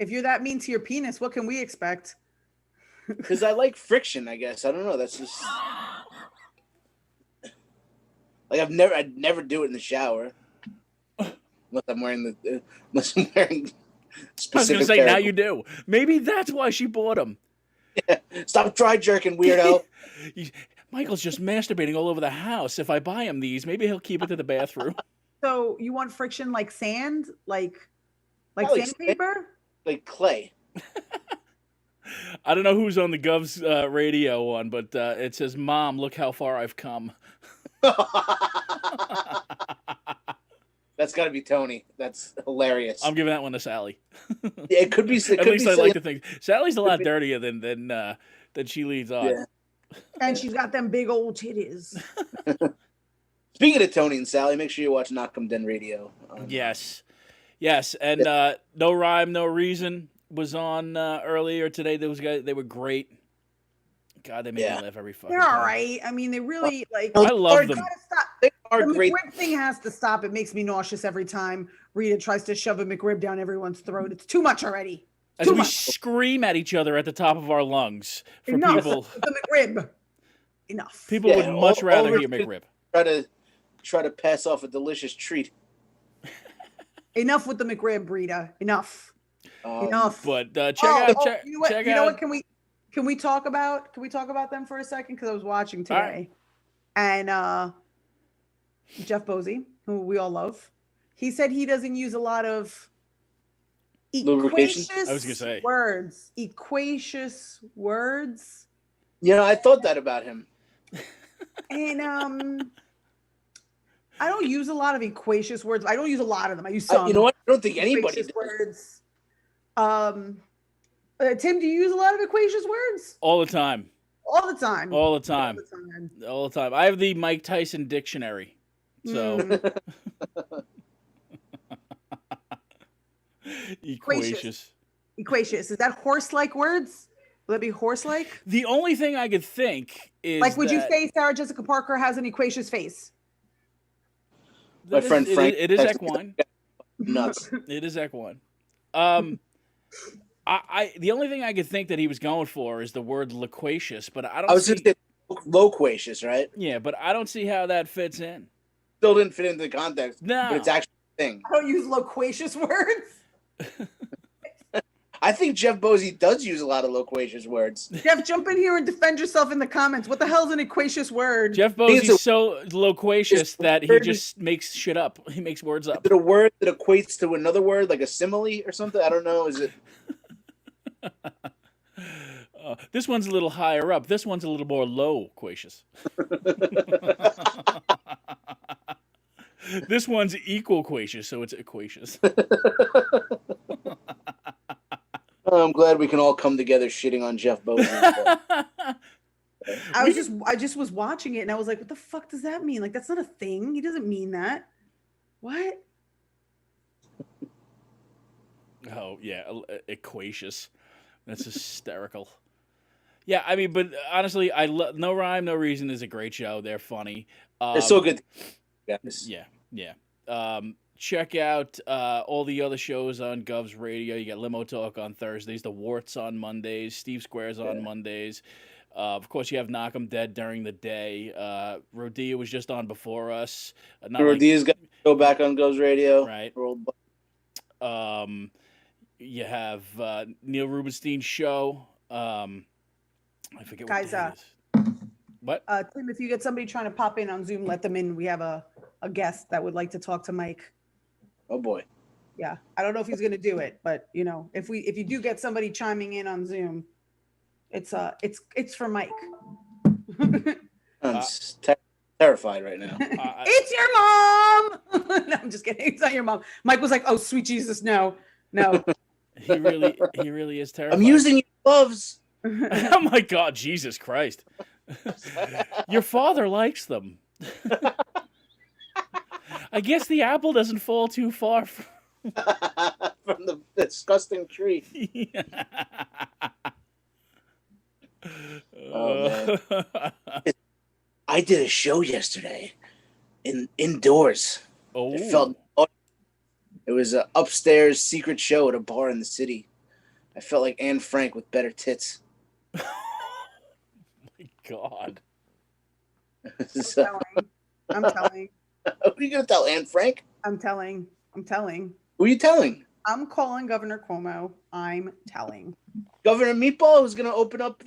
you're that mean to your penis, what can we expect? Because I like friction, I guess. I don't know. That's just. Like I'd never do it in the shower, unless I'm wearing specific. I was gonna say now you do. Maybe that's why she bought him. Yeah. Stop dry jerking, weirdo. Michael's just masturbating all over the house. If I buy him these, maybe he'll keep it to the bathroom. So you want friction like sand, like sandpaper, like clay. I don't know who's on the Gov's radio one, but it says, "Mom, look how far I've come." That's got to be Tony. That's hilarious. I'm giving that one to Sally. Yeah, it could be. At least I like to think Sally's a lot dirtier than she leads on. Yeah. And she's got them big old titties. Speaking of Tony and Sally, make sure you watch Knock 'em Den Radio. Yes, and No Rhyme, No Reason was on earlier today. Those guys, they were great. God, they made me laugh every fucking They're time. all right. I mean, they really like. I love them. They are the great. McRib thing has to stop. It makes me nauseous every time Rita tries to shove a McRib down everyone's throat. It's too much already. As we scream at each other at the top of our lungs for Enough people. with the McRib. Enough. People would much rather hear McRib. Try to pass off a delicious treat. Enough with the McRib, Rita. Enough. Enough. But check out. You know what? Can we talk about them for a second? Because I was watching today, and Jeff Bosey, who we all love, he said he doesn't use a lot of equacious words. Equacious words. Yeah, I thought that about him. And I don't use a lot of equacious words. I don't use a lot of them. I use some. You know what? I don't think anybody does. Words. Tim, do you use a lot of equacious words? All the time. All the time. All the time. All the time. I have the Mike Tyson dictionary. So equacious. Equacious. Is that horse-like words? Will that be horse-like? The only thing I could think is like, would you say Sarah Jessica Parker has an equacious face? My friend Frank. It is equine. Nuts. It is equine. The only thing I could think that he was going for is the word loquacious, but I don't. I was just loquacious, right? Yeah, but I don't see how that fits in. Still didn't fit into the context. No, but it's actually a thing. I don't use loquacious words. I think Jeff Bosey does use a lot of loquacious words. Jeff, jump in here and defend yourself in the comments. What the hell's an equacious word? Jeff Bosey's so loquacious that he just makes shit up. He makes words up. Is it a word that equates to another word, like a simile or something? I don't know. Is it? This one's a little higher up. This one's a little more loquacious. This one's equalquacious, so it's equacious. I'm glad we can all come together shitting on Jeff Bosey. I just was watching it and I was like, what the fuck does that mean? Like, that's not a thing. He doesn't mean that. What? Oh, yeah. Equacious. That's hysterical. Yeah, I mean, but honestly, No Rhyme, No Reason is a great show. They're funny. They're so good. Yeah. Check out all the other shows on Gov's Radio. You got Limo Talk on Thursdays, The Warts on Mondays, Steve Squares on Mondays. Of course, you have Knock 'em Dead during the day. Rodea was just on before us. Rodea's got to go back on Goes Radio. Right. You have Neil Rubenstein's show. I forget Guys, what day it is. What? Tim, if you get somebody trying to pop in on Zoom, let them in. We have a guest that would like to talk to Mike. Oh boy. Yeah, I don't know if he's going to do it, but if you do get somebody chiming in on Zoom, it's for Mike. I'm terrified right now. It's your mom. No, I'm just kidding. It's not your mom. Mike was like, "Oh, sweet Jesus, no." He really is terrified. I'm using your gloves. Oh my God, Jesus Christ! Your father likes them. I guess the apple doesn't fall too far from the disgusting tree. Yeah. Oh, man. I did a show yesterday indoors. Oh. It was an upstairs secret show at a bar in the city. I felt like Anne Frank with better tits. My God. I'm telling. Who are you going to tell, Anne Frank? I'm telling. Who are you telling? I'm calling Governor Cuomo. I'm telling. Governor Meatball, who's going to open up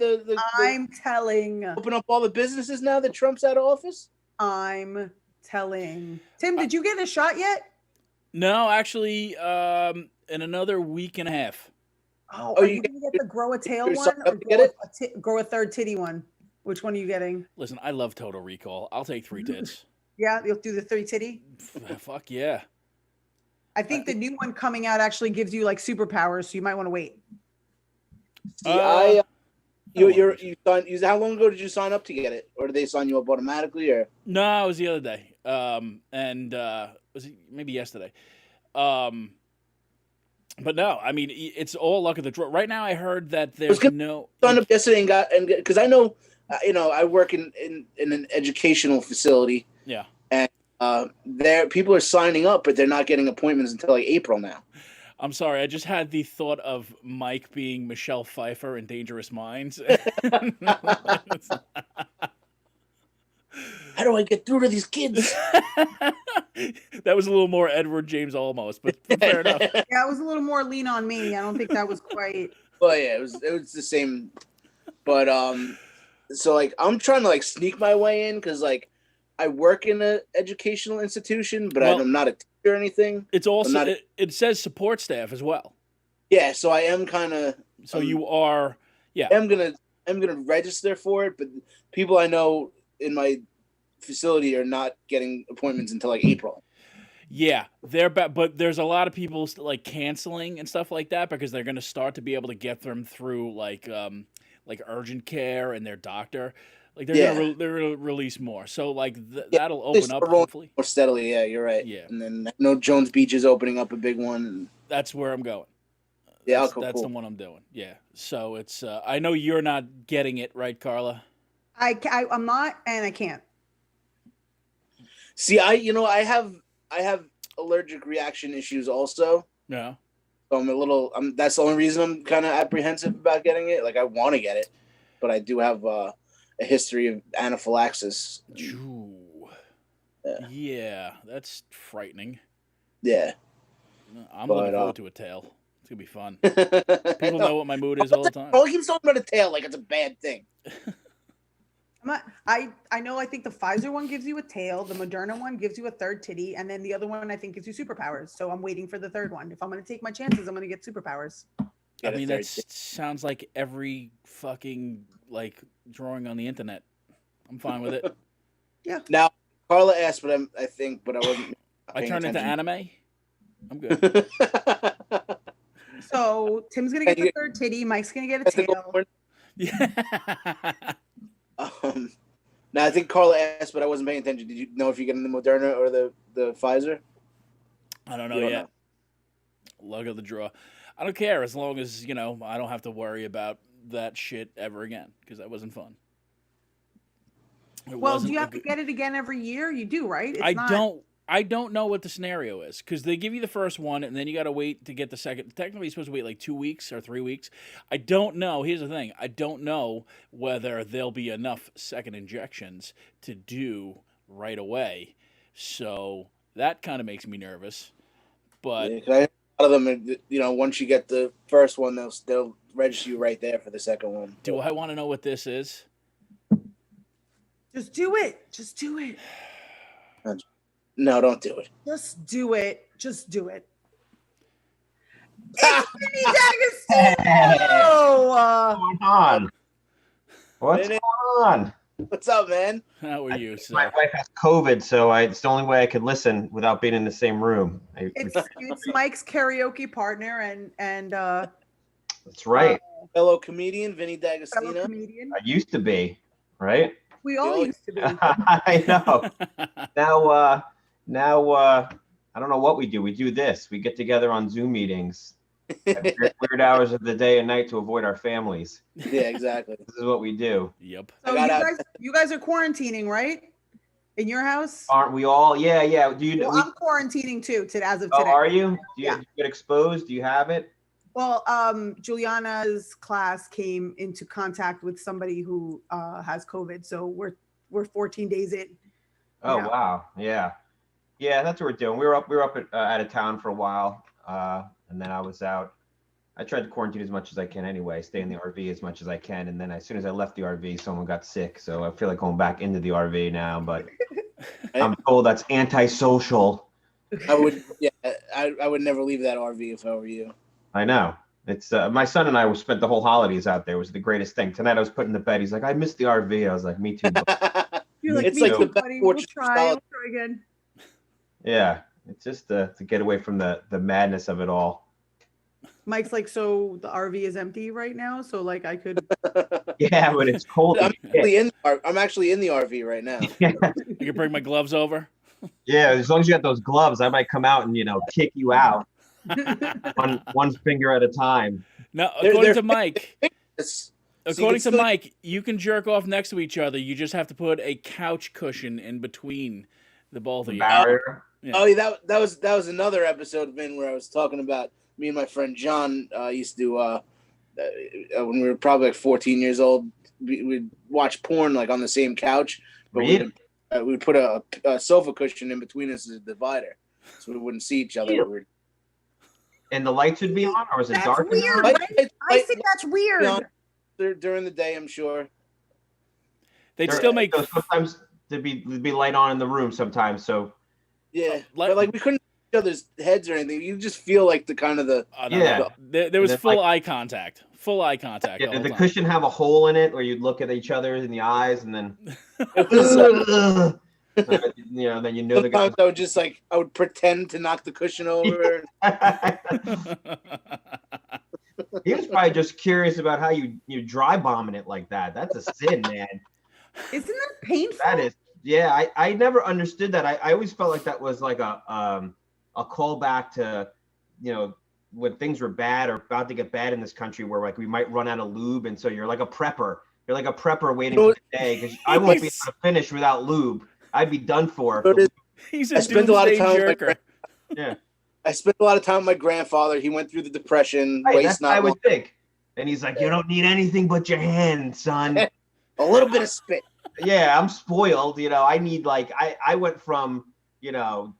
I'm telling. Open up all the businesses now that Trump's out of office? I'm telling. Tim, did you get a shot yet? No, actually, in another week and a half. Oh, are you going to get the grow a tail one or grow a third titty one? Which one are you getting? Listen, I love Total Recall. I'll take 3 tits. Yeah, you'll do the 3 titty? Fuck yeah. I think the new one coming out actually gives you like superpowers, so you might want to wait. See, how long ago did you sign up to get it? Or did they sign you up automatically? Or no, it was the other day. Was it maybe yesterday? But no, I mean it's all luck of the draw. Right now, I heard that there's no signed up yesterday and because I know, I work in an educational facility. Yeah. And there people are signing up, but they're not getting appointments until like April now. I'm sorry, I just had the thought of Mike being Michelle Pfeiffer in Dangerous Minds. How do I get through to these kids? That was a little more Edward James Olmos, but fair enough. Yeah, it was a little more lean on me. I don't think that was quite. Well, yeah, it was the same, but so like I'm trying to like sneak my way in because like I work in an educational institution, but I'm not a teacher or anything. It's also it says support staff as well. Yeah, so I am kind of. So you are, yeah. I'm gonna register for it, but people I know in my facility are not getting appointments until like April. Yeah, but there's a lot of people like canceling and stuff like that because they're going to start to be able to get them through like urgent care and their doctor. Like they're gonna release more, so like that'll open up hopefully more steadily. Yeah, you're right. Yeah, and then I know Jones Beach is opening up a big one. And that's where I'm going. Yeah, that's the one I'm doing. Yeah, so it's I know you're not getting it right, Carla. I'm not, and I can't. See, I have allergic reaction issues also. Yeah. So I'm that's the only reason I'm kind of apprehensive about getting it. Like I want to get it, but I do have a history of anaphylaxis. Ooh. Yeah, that's frightening. Yeah. I'm looking forward to a tail. It's gonna be fun. People know what my mood is all the time. Oh, he keeps talking about a tail like it's a bad thing. I know. I think the Pfizer one gives you a tail. The Moderna one gives you a third titty, and then the other one I think gives you superpowers. So I'm waiting for the third one. If I'm going to take my chances, I'm going to get superpowers. I mean, that sounds like every fucking like drawing on the internet. I'm fine with it. Yeah. Now, Carla asked, but I wasn't. I turned into anime. I'm good. So Tim's gonna get the third titty. Mike's gonna get a tail. Yeah. Now I think Carla asked, but I wasn't paying attention. Did you know if you're getting the Moderna or the Pfizer? I don't know yet. Luck of the draw. I don't care as long as I don't have to worry about that shit ever again because that wasn't fun. Well, do you have to get it again every year? You do, right? I don't know what the scenario is because they give you the first one and then you got to wait to get the second. Technically, you're supposed to wait like 2 weeks or 3 weeks. I don't know. Here's the thing. I don't know whether there'll be enough second injections to do right away. So that kind of makes me nervous. But a lot of them, once you get the first one, they'll register you right there for the second one. Do I want to know what this is? Just do it. Just do it. No, don't do it. Just do it. Just do it. It's Vinny D'Agostino! What's going on? What's going on? What's up, man? How are you, sir? My wife has COVID, so it's the only way I could listen without being in the same room. It's Mike's karaoke partner and that's right. Fellow comedian Vinny D'Agostino. Fellow comedian. I used to be, right? We all used to be. I know. Now, I don't know what we do. We do this. We get together on Zoom meetings at weird hours of the day and night to avoid our families. Yeah, exactly. This is what we do. Yep. So you guys are quarantining, right? In your house? Aren't we all? Yeah. Do you? Well, I'm quarantining too. As of today. Oh, are you? Do Yeah. you get exposed? Do you have it? Well, Juliana's class came into contact with somebody who has COVID, so we're 14 days in. Oh Yeah. wow, yeah, that's what we're doing. We were up out of town for a while, and then I was out. I tried to quarantine as much as I can anyway, stay in the RV as much as I can, and then as soon as I left the RV, someone got sick, so I feel like going back into the RV now. But I'm told that's antisocial. I would never leave that RV if I were you. I know. It's my son and I spent the whole holidays out there. It was the greatest thing. Tonight I was put in the bed. He's like, I missed the RV. I was like, me too. You're like, It's me like too, the best buddy. We'll fortune try again. Yeah, it's just to get away from the madness of it all. Mike's like, so the RV is empty right now, so like I could. Yeah, but it's cold. I'm actually in the RV right now. You can bring my gloves over. Yeah, as long as you got those gloves, I might come out and kick you out. one finger at a time. Now, according to Mike, So Mike, you can jerk off next to each other. You just have to put a couch cushion in between the both of you. Barrier. Yeah. Oh, yeah, that was another episode, Vin, where I was talking about me and my friend John used to when we were probably like 14 years old, we'd watch porn like on the same couch, but we'd put a sofa cushion in between us as a divider, so we wouldn't see each other. And the lights would be on, or was it dark? Weird. I think that's weird. During the day, I'm sure. They'd still make. Sometimes there'd be light on in the room sometimes. So yeah, but like we couldn't see each other's heads or anything. You just feel like There was full eye contact. Full eye contact. Did the cushion have a hole in it where you'd look at each other in the eyes and then? Then the guy. Sometimes I would pretend to knock the cushion over. He was probably just curious about how you dry bombing it like that. That's a sin, man. Isn't that painful? That is. Yeah, I never understood that. I always felt like that was like a callback to, when things were bad or about to get bad in this country, where like we might run out of lube, and so you're like a prepper. You're like a prepper waiting for the day because I won't be able to finish without lube. I'd be done for. He's a doomsday jerker. Yeah. I spent a lot of time with my grandfather. He went through the Depression. Right, that's what I would think. And he's like, you don't need anything but your hand, son. A little bit of spit. Yeah, I'm spoiled. I need I went from,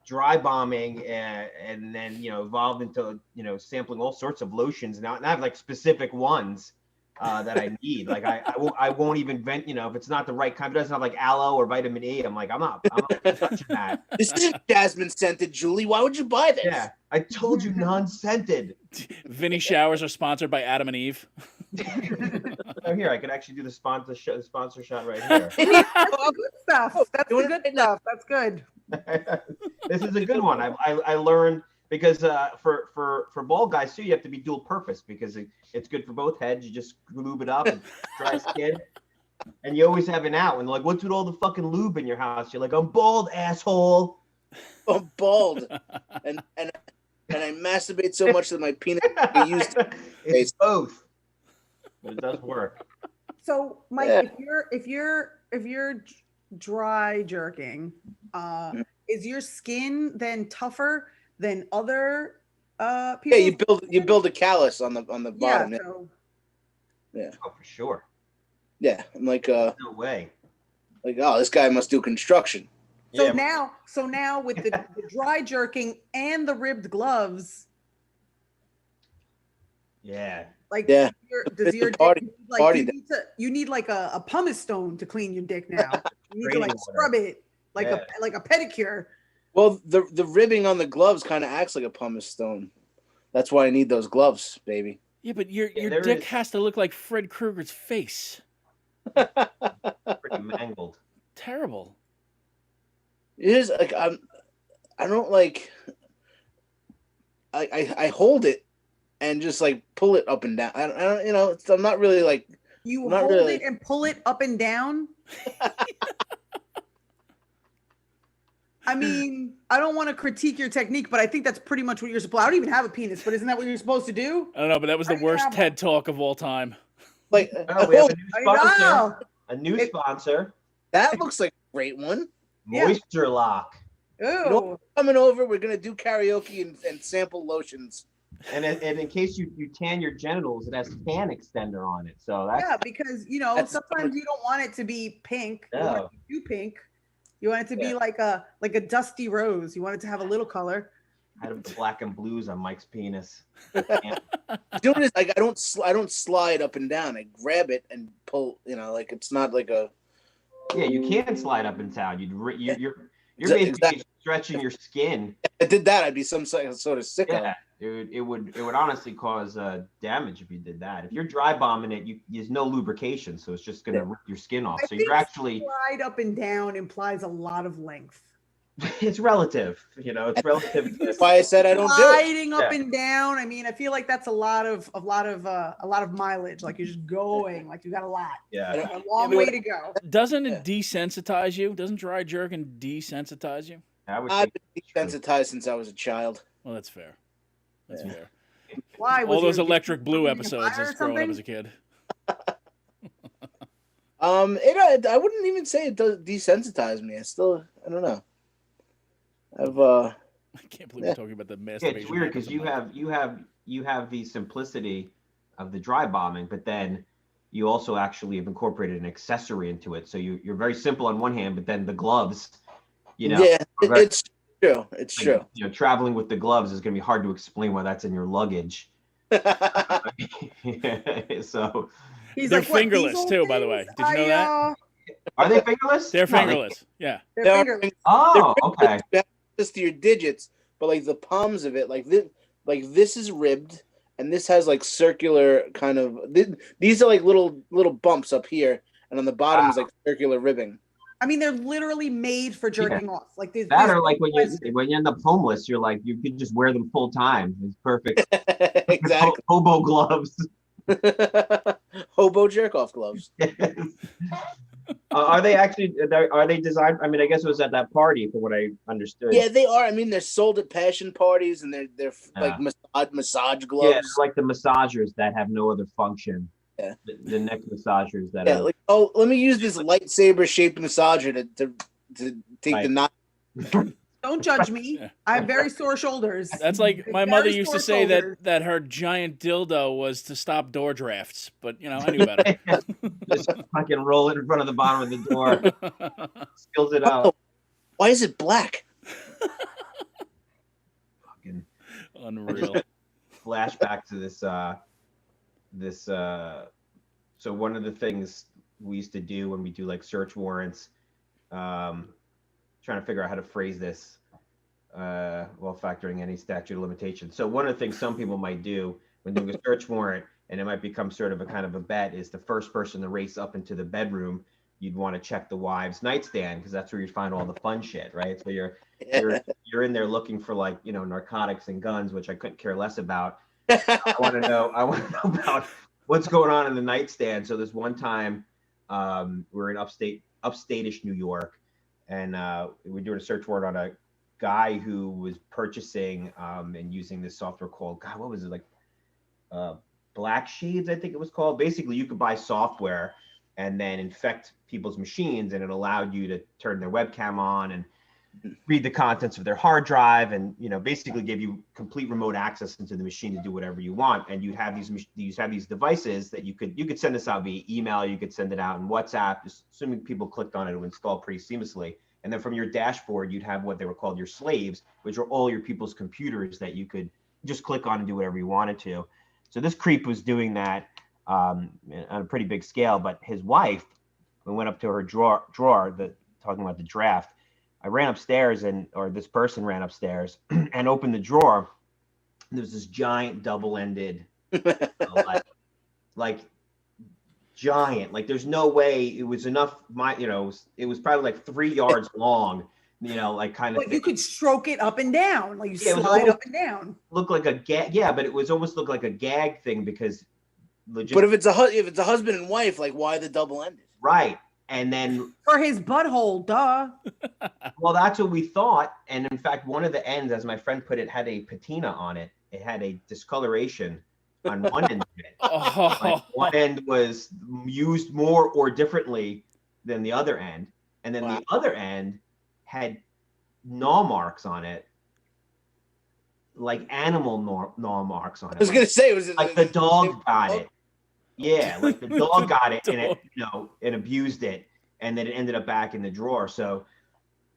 dry bombing and then, evolved into, sampling all sorts of lotions. Now I have like specific ones that I need. Like I won't even vent, if it's not the right kind, if it doesn't have like aloe or vitamin E, I'm like, I'm not touching that. This isn't jasmine scented, Julie. Why would you buy this? Yeah, I told you non-scented. Vinny showers are sponsored by Adam and Eve. Oh, here, I could actually do the sponsor shot right here. That's the good stuff. That's the good stuff. That's good. This is a good one. I learned because for bald guys too, you have to be dual purpose because it's good for both heads. You just lube it up, and dry skin, and you always have an out. And they're like, what's with all the fucking lube in your house? You're like, I'm bald, asshole. I'm bald, and I masturbate so much that my penis is used. It's both, but it does work. So, Mike, if you're dry jerking, is your skin then tougher than other people? Yeah, you build a callus on the bottom. Yeah, so. Yeah. Oh, for sure. Yeah, I'm like No way. Like, oh, this guy must do construction. So now with the dry jerking and the ribbed gloves. Yeah. Like, yeah. Does your party, dick, like, party you need like a pumice stone to clean your dick now. You need to like water. scrub it like a pedicure. Well, the ribbing on the gloves kind of acts like a pumice stone. That's why I need those gloves, baby. Yeah, but your dick has to look like Fred Krueger's face. Pretty mangled. Terrible. It is like I don't like. I hold it and just like pull it up and down. I don't you know. I'm not really like. You hold it and pull it up and down. I mean, I don't want to critique your technique, but I think that's pretty much what you're supposed. I don't even have a penis, but isn't that what you're supposed to do? I don't know, but that was the worst TED Talk of all time. Like, we have a new sponsor. A new sponsor. That looks like a great one. Moisture Lock. Ooh. You know, coming over, we're gonna do karaoke and sample lotions. And in case you tan your genitals, it has tan extender on it. So that's because sometimes you don't want it to be pink. No. You want it to be too pink. You want it to be like a dusty rose. You want it to have a little color. I had the black and blues on Mike's penis. Doing this, like I don't slide up and down. I grab it and pull. You know, like it's not like a. Yeah, you can slide up and down. You're basically stretching your skin. If I did that, I'd be some sort of sicko. Yeah, it would honestly cause damage if you did that. If you're dry bombing it, there's no lubrication, so it's just gonna rip your skin off. So you're actually slide up and down implies a lot of length. It's relative, it's relative. That's why I said I don't do it. Sliding up and down. I mean, I feel like that's a lot of mileage. Like you're just going, like you got a lot. Yeah, a long way to go. Doesn't it desensitize you? Doesn't dry jerking desensitize you? I've been desensitized since I was a child. Well, that's fair. That's fair. Why? All those Electric Blue episodes as growing up as a kid. I wouldn't even say it does desensitize me. I don't know. I can't believe we're talking about the masturbation. It's weird because you have the simplicity of the dry bombing, but then you also actually have incorporated an accessory into it. So you're very simple on one hand, but then the gloves, Yeah, it's true. It's true. Traveling with the gloves is going to be hard to explain why that's in your luggage. So they're fingerless too, by the way. Did you know that? Are they fingerless? They're fingerless. Yeah. They're fingerless. Oh, okay. Just to your digits, but like the palms of it, like this is ribbed, and this has like circular kind of. These are like little bumps up here, and on the bottom is like circular ribbing. I mean, they're literally made for jerking off. Like these. Or like when you end up homeless, you're like you could just wear them full time. It's perfect. Exactly. Hobo gloves. Hobo jerk off gloves. Are they designed? I mean, I guess it was at that party, from what I understood. Yeah, they are. I mean, they're sold at passion parties, and they're like massage gloves. Yeah, it's like the massagers that have no other function. Yeah, the neck massagers that. Yeah, like let me use this lightsaber shaped massager to take the knot. Don't judge me. I have very sore shoulders. That's like my mother used to say that her giant dildo was to stop door drafts, but I knew better. Just fucking roll it in front of the bottom of the door. Skills it out. Why is it black? Fucking unreal. Flashback to this. So one of the things we used to do when we do like search warrants, trying to figure out how to phrase this while factoring any statute of limitations. So one of the things some people might do when doing a search warrant, and it might become sort of a kind of a bet, is the first person to race up into the bedroom, you'd want to check the wife's nightstand because that's where you find all the fun shit, right? So you're in there looking for like narcotics and guns, which I couldn't care less about. I want to know about what's going on in the nightstand. So this one time, we're in upstate-ish New York. And we're doing a search warrant on a guy who was purchasing and using this software called, what was it, like Black Shades, I think it was called. Basically, you could buy software and then infect people's machines, and it allowed you to turn their webcam on and read the contents of their hard drive, and basically give you complete remote access into the machine to do whatever you want. And you'd have these devices that you could send this out via email, you could send it out in WhatsApp, just assuming people clicked on it, it would install pretty seamlessly. And then from your dashboard, you'd have what they were called your slaves, which are all your people's computers that you could just click on and do whatever you wanted to. So this creep was doing that on a pretty big scale. But his wife, we went up to her drawer, talking about the draft. I ran upstairs, or this person ran upstairs and opened the drawer. There was this giant double-ended, like giant. Like there's no way it was enough. It was probably like 3 yards long. Like kind of. But you could stroke it up and down, like you slide up and down. Look like a gag. Yeah, but it was almost looked like a gag thing because. But if it's a husband and wife, like why the double-ended? Right. And then for his butthole, duh. Well, that's what we thought. And in fact, one of the ends, as my friend put it, had a patina on it. It had a discoloration on one end of it. Like one end was used more or differently than the other end. And then the other end had gnaw marks on it. Like animal gnaw marks on it. I was going to say, was it like the dog got it? Yeah, like the dog got it and it, and abused it, and then it ended up back in the drawer. So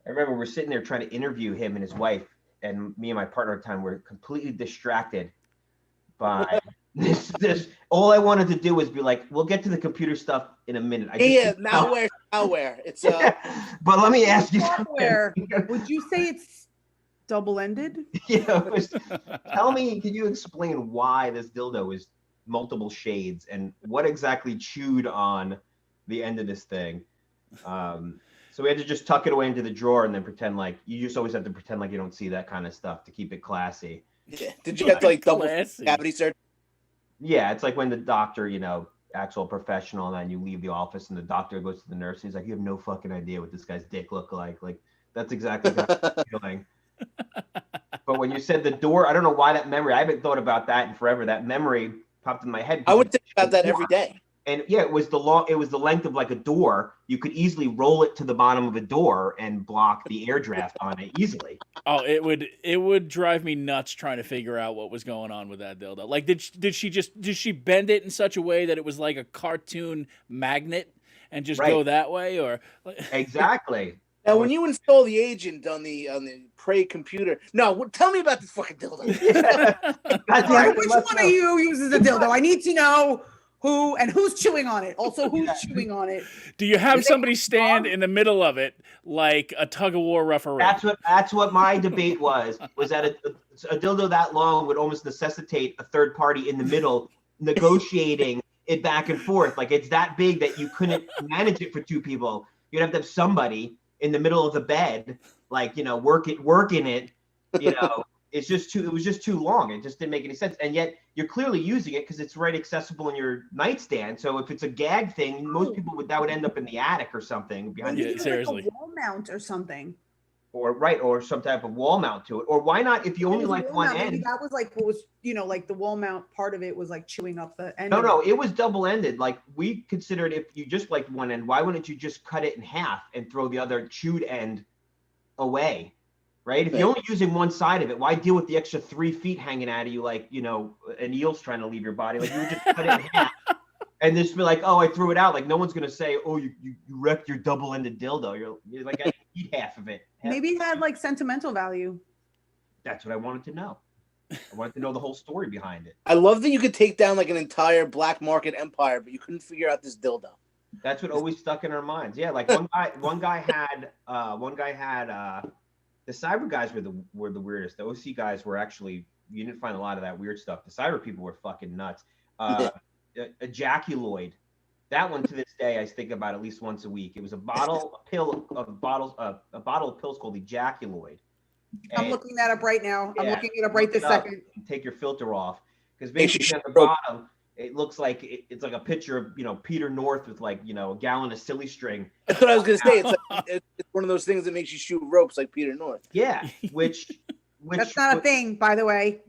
I remember we're sitting there trying to interview him and his wife, and me and my partner at the time were completely distracted by this. All I wanted to do was be like, "We'll get to the computer stuff in a minute." Malware. It's But let me ask you malware. something. Would you say it's double-ended? Tell me, can you explain why this dildo is multiple shades and what exactly chewed on the end of this thing? So we had to just tuck it away into the drawer and then pretend like you just always have to pretend like you don't see that kind of stuff to keep it classy. Yeah. Did you have to like double cavity search? Yeah, it's like when the doctor, actual professional, and then you leave the office and the doctor goes to the nurse and he's like, "You have no fucking idea what this guy's dick looked like." Like that's exactly what I'm feeling. But when you said the door, I don't know why that memory, I haven't thought about that in forever. That memory popped in my head. I would think about that every day. And yeah, it was the length of like a door. You could easily roll it to the bottom of a door and block the air draft on it easily. Oh, it would drive me nuts trying to figure out what was going on with that dildo. Like, did she bend it in such a way that it was like a cartoon magnet and just go that way, or exactly? Now, when you install the agent on the Prey computer, tell me about this fucking dildo. Which one of you uses a dildo? I need to know who's chewing on it. Also, who's chewing on it? Do you have somebody stand in the middle of it like a tug of war referee? That's what my debate was that a dildo that long would almost necessitate a third party in the middle negotiating it back and forth. Like it's that big that you couldn't manage it for two people. You'd have to have somebody in the middle of the bed, like, working it, it was just too long. It just didn't make any sense. And yet you're clearly using it because it's right accessible in your nightstand. So if it's a gag thing, most people that would end up in the attic or something behind seriously. Like a wall mount or something. Or some type of wall mount to it. Or why not, if you only like one end? Maybe that was like what was, like the wall mount part of it was like chewing up the end. No, it was double-ended. Like we considered if you just liked one end, why wouldn't you just cut it in half and throw the other chewed end away? Right? If you're only using one side of it, why deal with the extra 3 feet hanging out of you like, an eel's trying to leave your body? Like you would just cut it in half and just be like, "Oh, I threw it out." Like no one's gonna say, "Oh, you wrecked your double-ended dildo." You're like, "I eat half of it." Maybe it had like sentimental value. That's what I wanted to know. I wanted to know the whole story behind it. I love that you could take down like an entire black market empire, but you couldn't figure out this dildo. That's what always stuck in our minds. Yeah, like one guy had the cyber guys were the weirdest. The OC guys were actually, you didn't find a lot of that weird stuff. The cyber people were fucking nuts. Ejaculoid. That one to this day I think about at least once a week. It was a bottle of pills called Ejaculoid. I'm looking that up right now. I'm looking it up right this second. Take your filter off because basically at the bottom it looks like it's like a picture of Peter North with like a gallon of silly string. That's what I was gonna say. It's one of those things that makes you shoot ropes like Peter North. Yeah, which that's not a thing, by the way.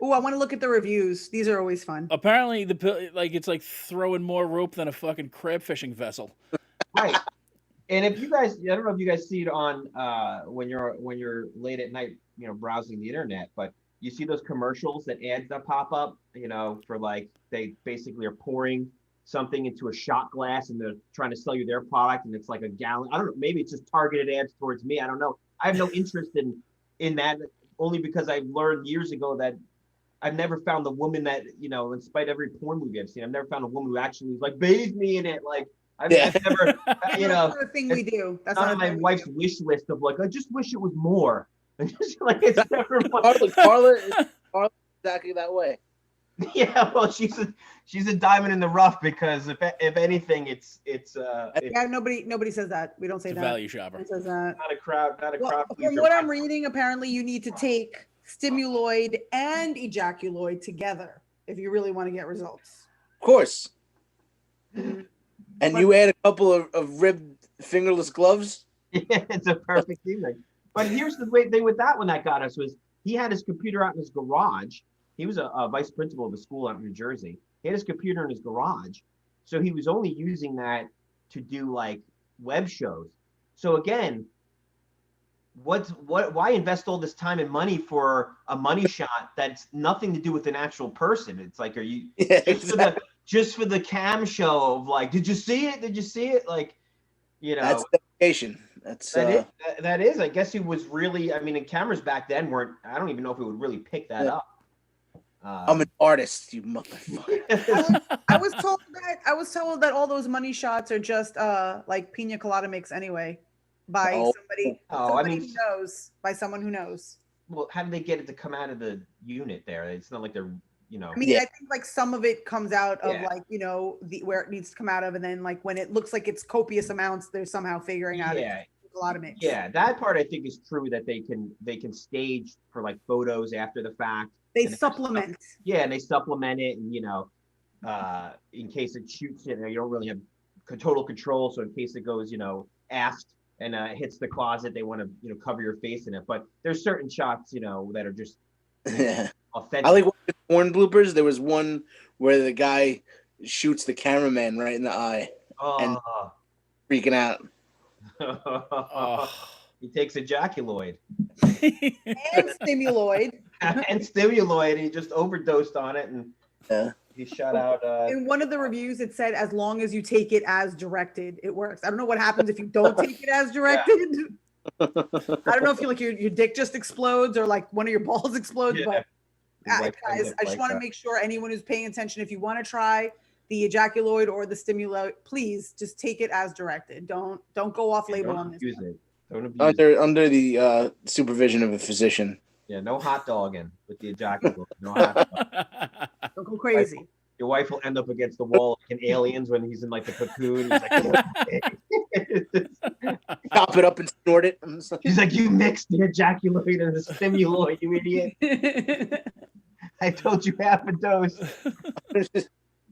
Oh, I want to look at the reviews. These are always fun. Apparently, it's like throwing more rope than a fucking crab fishing vessel. Right. And if you guys, I don't know if you guys see it on when you're late at night, browsing the internet, but you see those commercials, that ads that pop up, for like they basically are pouring something into a shot glass and they're trying to sell you their product, and it's like a gallon. I don't know, maybe it's just targeted ads towards me. I don't know. I have no interest in that, only because I learned years ago that I've never found the woman that, in spite of every porn movie I've seen, I've never found a woman who actually was like, bathe me in it. Like, I've never, That's not a thing we do. That's not not on my wife's wish list of like, I just wish it was more. Like, it's never Carla is exactly that way. Yeah, well, she's a diamond in the rough, because if anything, it's nobody says that. We don't say that. Value shopper. Nobody says that. not a crowd From what I'm reading, apparently you need to take stimuloid and ejaculoid together if you really want to get results. Of course. And you add a couple of ribbed fingerless gloves. Yeah, it's a perfect thing. But here's the way thing with that one that got us was he had his computer out in his garage. He was a vice principal of a school out in New Jersey. He had his computer in his garage, so he was only using that to do like web shows. So again, why invest all this time and money for a money shot that's nothing to do with an actual person? It's like, are you just for the cam show of like, did you see it? Did you see it? Like, that's dedication. That is. I guess he was really. I mean, and cameras back then weren't. I don't even know if it would really pick that up. I'm an artist, you motherfucker. I was told that all those money shots are just like pina colada mix anyway, by somebody who knows, by someone who knows. Well, how do they get it to come out of the unit there? It's not like they're. I mean, I think like some of it comes out of like, where it needs to come out of, and then like when it looks like it's copious amounts, they're somehow figuring out a lot of mix. Yeah, that part I think is true, that they can stage for like photos after the fact. They supplement. And they supplement it, and in case it shoots it, you don't really have total control. So in case it goes, aft and hits the closet, they want to cover your face in it. But there's certain shots, that are just authentic. I like watching porn bloopers. There was one where the guy shoots the cameraman right in the eye and freaking out. He takes ejaculoid and stimuloid. And stimuloid. He just overdosed on it, and he shot out. In one of the reviews, it said, as long as you take it as directed, it works. I don't know what happens if you don't take it as directed. I don't know if your dick just explodes or like one of your balls explodes, but guys, I just want to make sure anyone who's paying attention, if you want to try the ejaculoid or the stimuloid, please just take it as directed. Don't go off label on this. Use it. Don't abuse it. Under the supervision of a physician. Yeah, no hot dogging with the ejaculoid. No hot dog. Don't go crazy. Your wife will end up against the wall like in Aliens when he's in like the cocoon. He's like, chop it up and snort it. She's like, you mixed the ejaculoid and the stimuloid, you idiot. I told you half a dose. I'm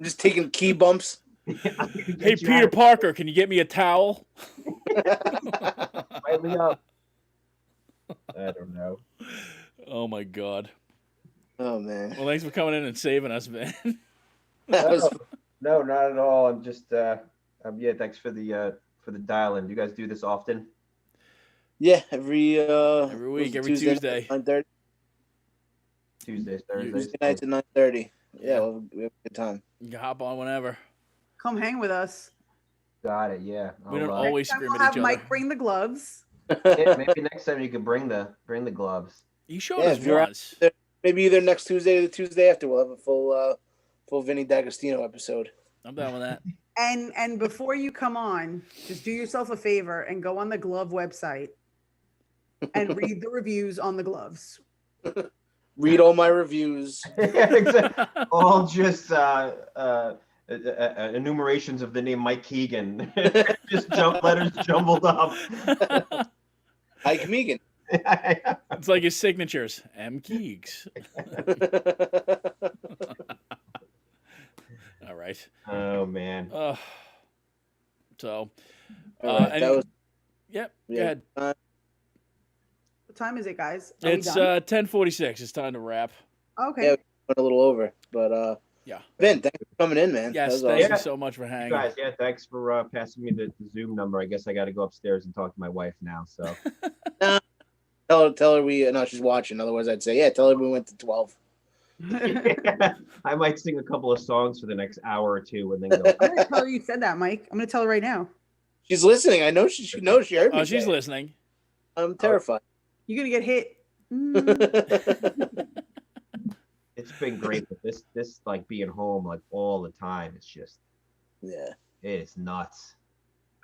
just taking key bumps. Hey, Peter Parker, can you get me a towel? Light me up. I don't know. Oh my God. Oh man. Well, thanks for coming in and saving us, man. No, not at all. I'm just thanks for the dial-in. Do you guys do this often? Yeah, every week, every Tuesday. 9:30. Tuesdays, Thursdays. Tuesday nights at 9:30. Yeah, we have a good time. You can hop on whenever. Come hang with us. Got it. Yeah. We don't always Next time scream we'll at have each Mike other. bring the gloves. Yeah, maybe next time you could bring the gloves. You showed us once. Maybe either next Tuesday or the Tuesday after, we'll have a full Vinny D'Agostino episode. I'm down with that. And before you come on, just do yourself a favor and go on the glove website and read the reviews on the gloves. Read all my reviews. All just enumerations of the name Mike Keegan. Just letters jumbled up. Mike Megan. It's like his signatures. M. Keegs. All right. Oh man. So. That was. Yep. Go ahead. What time is it, guys? It's 10:46. It's time to wrap. Okay. Yeah, we went a little over, but Yeah. Ben, thanks for coming in, man. Yes, That was thank awesome. you so much for You hanging. guys, yeah, thanks for passing me the Zoom number. I guess I got to go upstairs and talk to my wife now. So Tell her we no, she's watching. Otherwise, I'd say, yeah, tell her we went to 12. I might sing a couple of songs for the next hour or two and then go. I'm gonna tell her you said that, Mike. I'm gonna tell her right now. She's listening. I know she knows. She heard me. Oh, she's say it. listening. I'm terrified. You're gonna get hit. Mm. It's been great, but this like being home like all the time, it's just Yeah. it's nuts.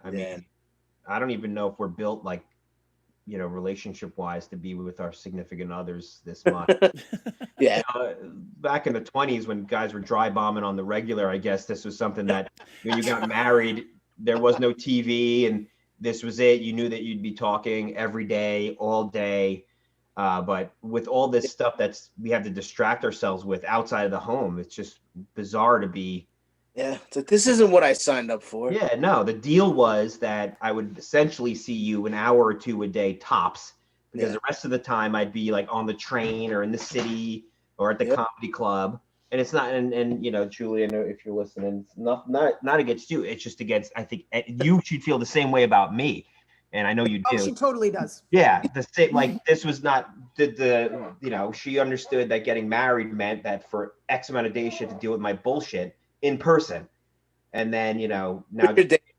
I Yeah. mean, I don't even know if we're built like, you know, relationship wise to be with our significant others this much. Yeah. Back in the 20s when guys were dry bombing on the regular, I guess this was something that when you got married, there was no TV and this was it. You knew that you'd be talking every day, all day. But with all this stuff we have to distract ourselves with outside of the home, it's just bizarre to be. Yeah. It's like, this isn't what I signed up for. Yeah, no, the deal was that I would essentially see you an hour or two a day tops, because the rest of the time I'd be like on the train or in the city or at the comedy club. And it's not, and you know, Julian, if you're listening, it's not against you. It's just against, I think you should feel the same way about me. And I know you do. Oh, she totally does. Yeah, the same. Like this was not the you know, she understood that getting married meant that for X amount of days she had to deal with my bullshit in person, and then you know now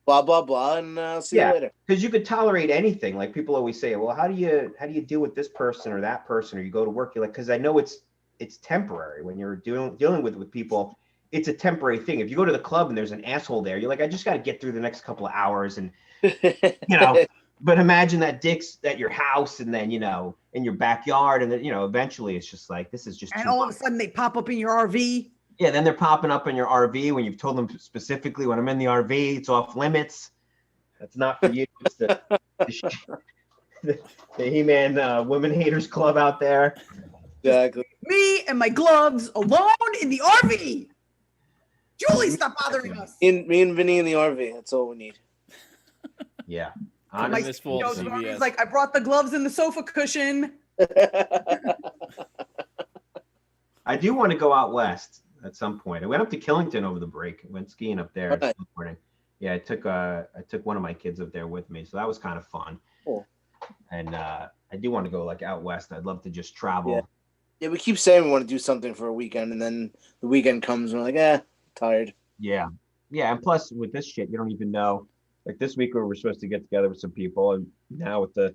blah blah blah, and see you later. Because you could tolerate anything. Like people always say, well, how do you deal with this person or that person, or you go to work? You're like, because I know it's temporary when you're dealing with people. It's a temporary thing. If you go to the club and there's an asshole there, you're like, I just got to get through the next couple of hours, and you know. But imagine that dick's at your house and then, you know, in your backyard. And then, you know, eventually it's just like, this is just. And all of a sudden they pop up in your RV. Yeah. Then they're popping up in your RV when you've told them specifically when I'm in the RV, it's off limits. That's not for you. It's the He-Man Women Haters Club out there. Exactly. Me and my gloves alone in the RV. Julie, stop bothering us. Me and Vinny in the RV. That's all we need. Yeah. Like, this fall to CVS. he's like, I brought the gloves and the sofa cushion. I do want to go out west at some point. I went up to Killington over the break. I went skiing up there this morning. Yeah, I took one of my kids up there with me, so that was kind of fun. Cool. And I do want to go like out west. I'd love to just travel. Yeah, we keep saying we want to do something for a weekend, and then the weekend comes, and we're like, tired. Yeah, and plus with this shit, you don't even know. Like this week we were supposed to get together with some people, and now with the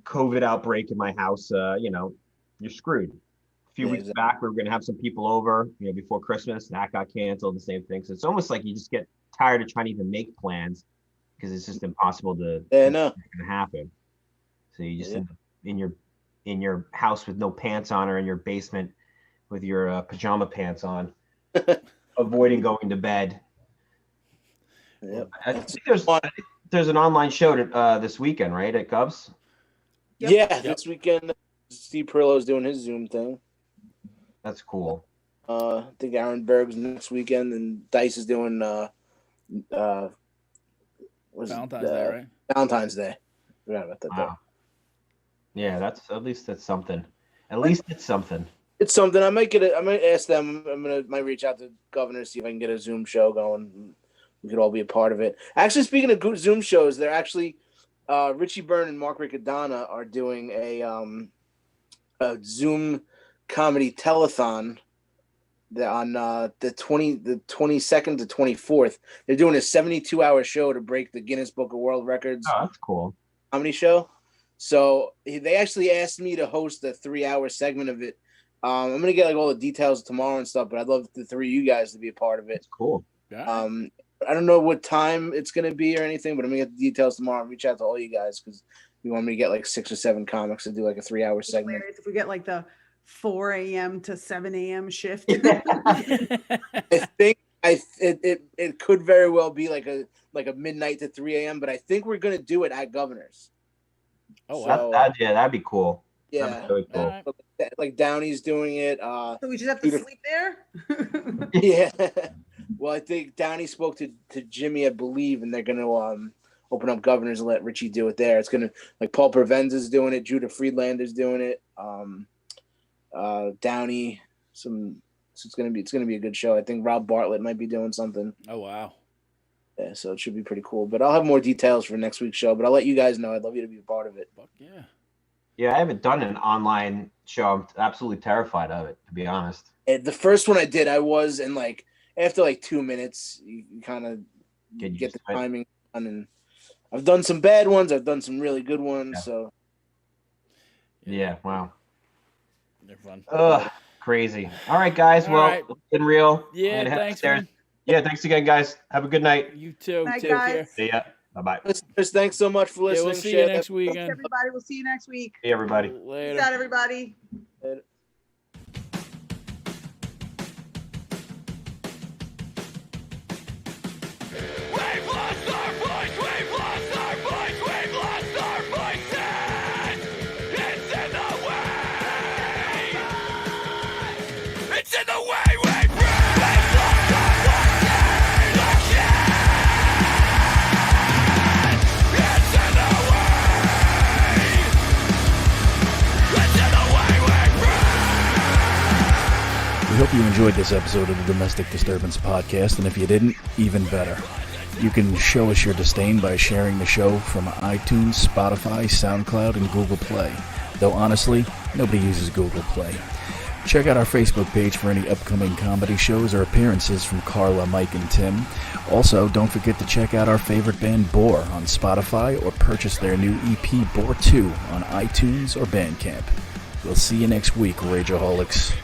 COVID outbreak in my house, you know, you're screwed. A few weeks back, we were going to have some people over, you know, before Christmas. That got canceled, the same thing. So it's almost like you just get tired of trying to even make plans because it's just impossible to happen. So you just end up in your house with no pants on, or in your basement with your pajama pants on, avoiding going to bed. Yep. I think there's an online show this weekend, right, at Cubs? Yep. This weekend, Steve Perillo's doing his Zoom thing. That's cool. I think Aaron Berg's next weekend, and Dice is doing Valentine's Day, right? Valentine's Day. Forgot about that. Wow. Yeah, that's something. At least it's something. It's something. I might ask them. Might reach out to Governor, see if I can get a Zoom show going. We could all be a part of it. Actually, speaking of good Zoom shows, they're actually Richie Byrne and Mark Riccadonna are doing a Zoom comedy telethon on the 22nd to 24th. They're doing a 72-hour show to break the Guinness Book of World Records. Oh, that's cool. Comedy show. So they actually asked me to host a 3-hour segment of it. I'm gonna get like all the details tomorrow and stuff, but I'd love the three of you guys to be a part of it. That's cool. Yeah. I don't know what time it's going to be or anything, but I'm going to get the details tomorrow and reach out to all you guys because we want me to get like 6 or 7 comics to do like a 3-hour segment. If we get like the 4 a.m. to 7 a.m. shift. I think it could very well be like a midnight to 3 a.m., but I think we're going to do it at Governor's. Oh, wow. That'd be cool. Yeah. That'd be really cool. Like Downey's doing it. So we just have to sleep there? Yeah. Well, I think Downey spoke to Jimmy, I believe, and they're going to open up Governors and let Richie do it there. It's going to, like, Paul Provenza's doing it, Judah Friedlander's doing it, Downey, some So it's gonna be a good show. I think Rob Bartlett might be doing something. Oh wow. Yeah, so it should be pretty cool. But I'll have more details for next week's show. But I'll let you guys know. I'd love you to be a part of it. Fuck yeah. Yeah, I haven't done an online show. I'm absolutely terrified of it, to be honest. And the first one I did, I was, and like after like 2 minutes, you kind of get the timing on. And I've done some bad ones. I've done some really good ones. Yeah. So yeah, wow. They're fun. Ugh, crazy. All right, guys. All well, right. It's been real. Yeah, thanks, man. Yeah, thanks again, guys. Have a good night. You too. Bye, Take guys. care. See ya. Bye-bye. listeners, thanks so much for Yeah, listening. we'll see Share you that- next Thanks, weekend. everybody. We'll see you next week. See everybody. Later. Peace out, everybody. Later. We've lost our voice, we've lost our voice, we've lost our voices! It's in the way! It's in the way we breathe! We've lost our voices! It's in the way! It's in the way we breathe! We hope you enjoyed this episode of the Domestic Disturbance Podcast, and if you didn't, even better. You can show us your disdain by sharing the show from iTunes, Spotify, SoundCloud, and Google Play. Though honestly, nobody uses Google Play. Check out our Facebook page for any upcoming comedy shows or appearances from Carla, Mike, and Tim. Also, don't forget to check out our favorite band, Bore, on Spotify, or purchase their new EP, Bore 2, on iTunes or Bandcamp. We'll see you next week, Rageaholics.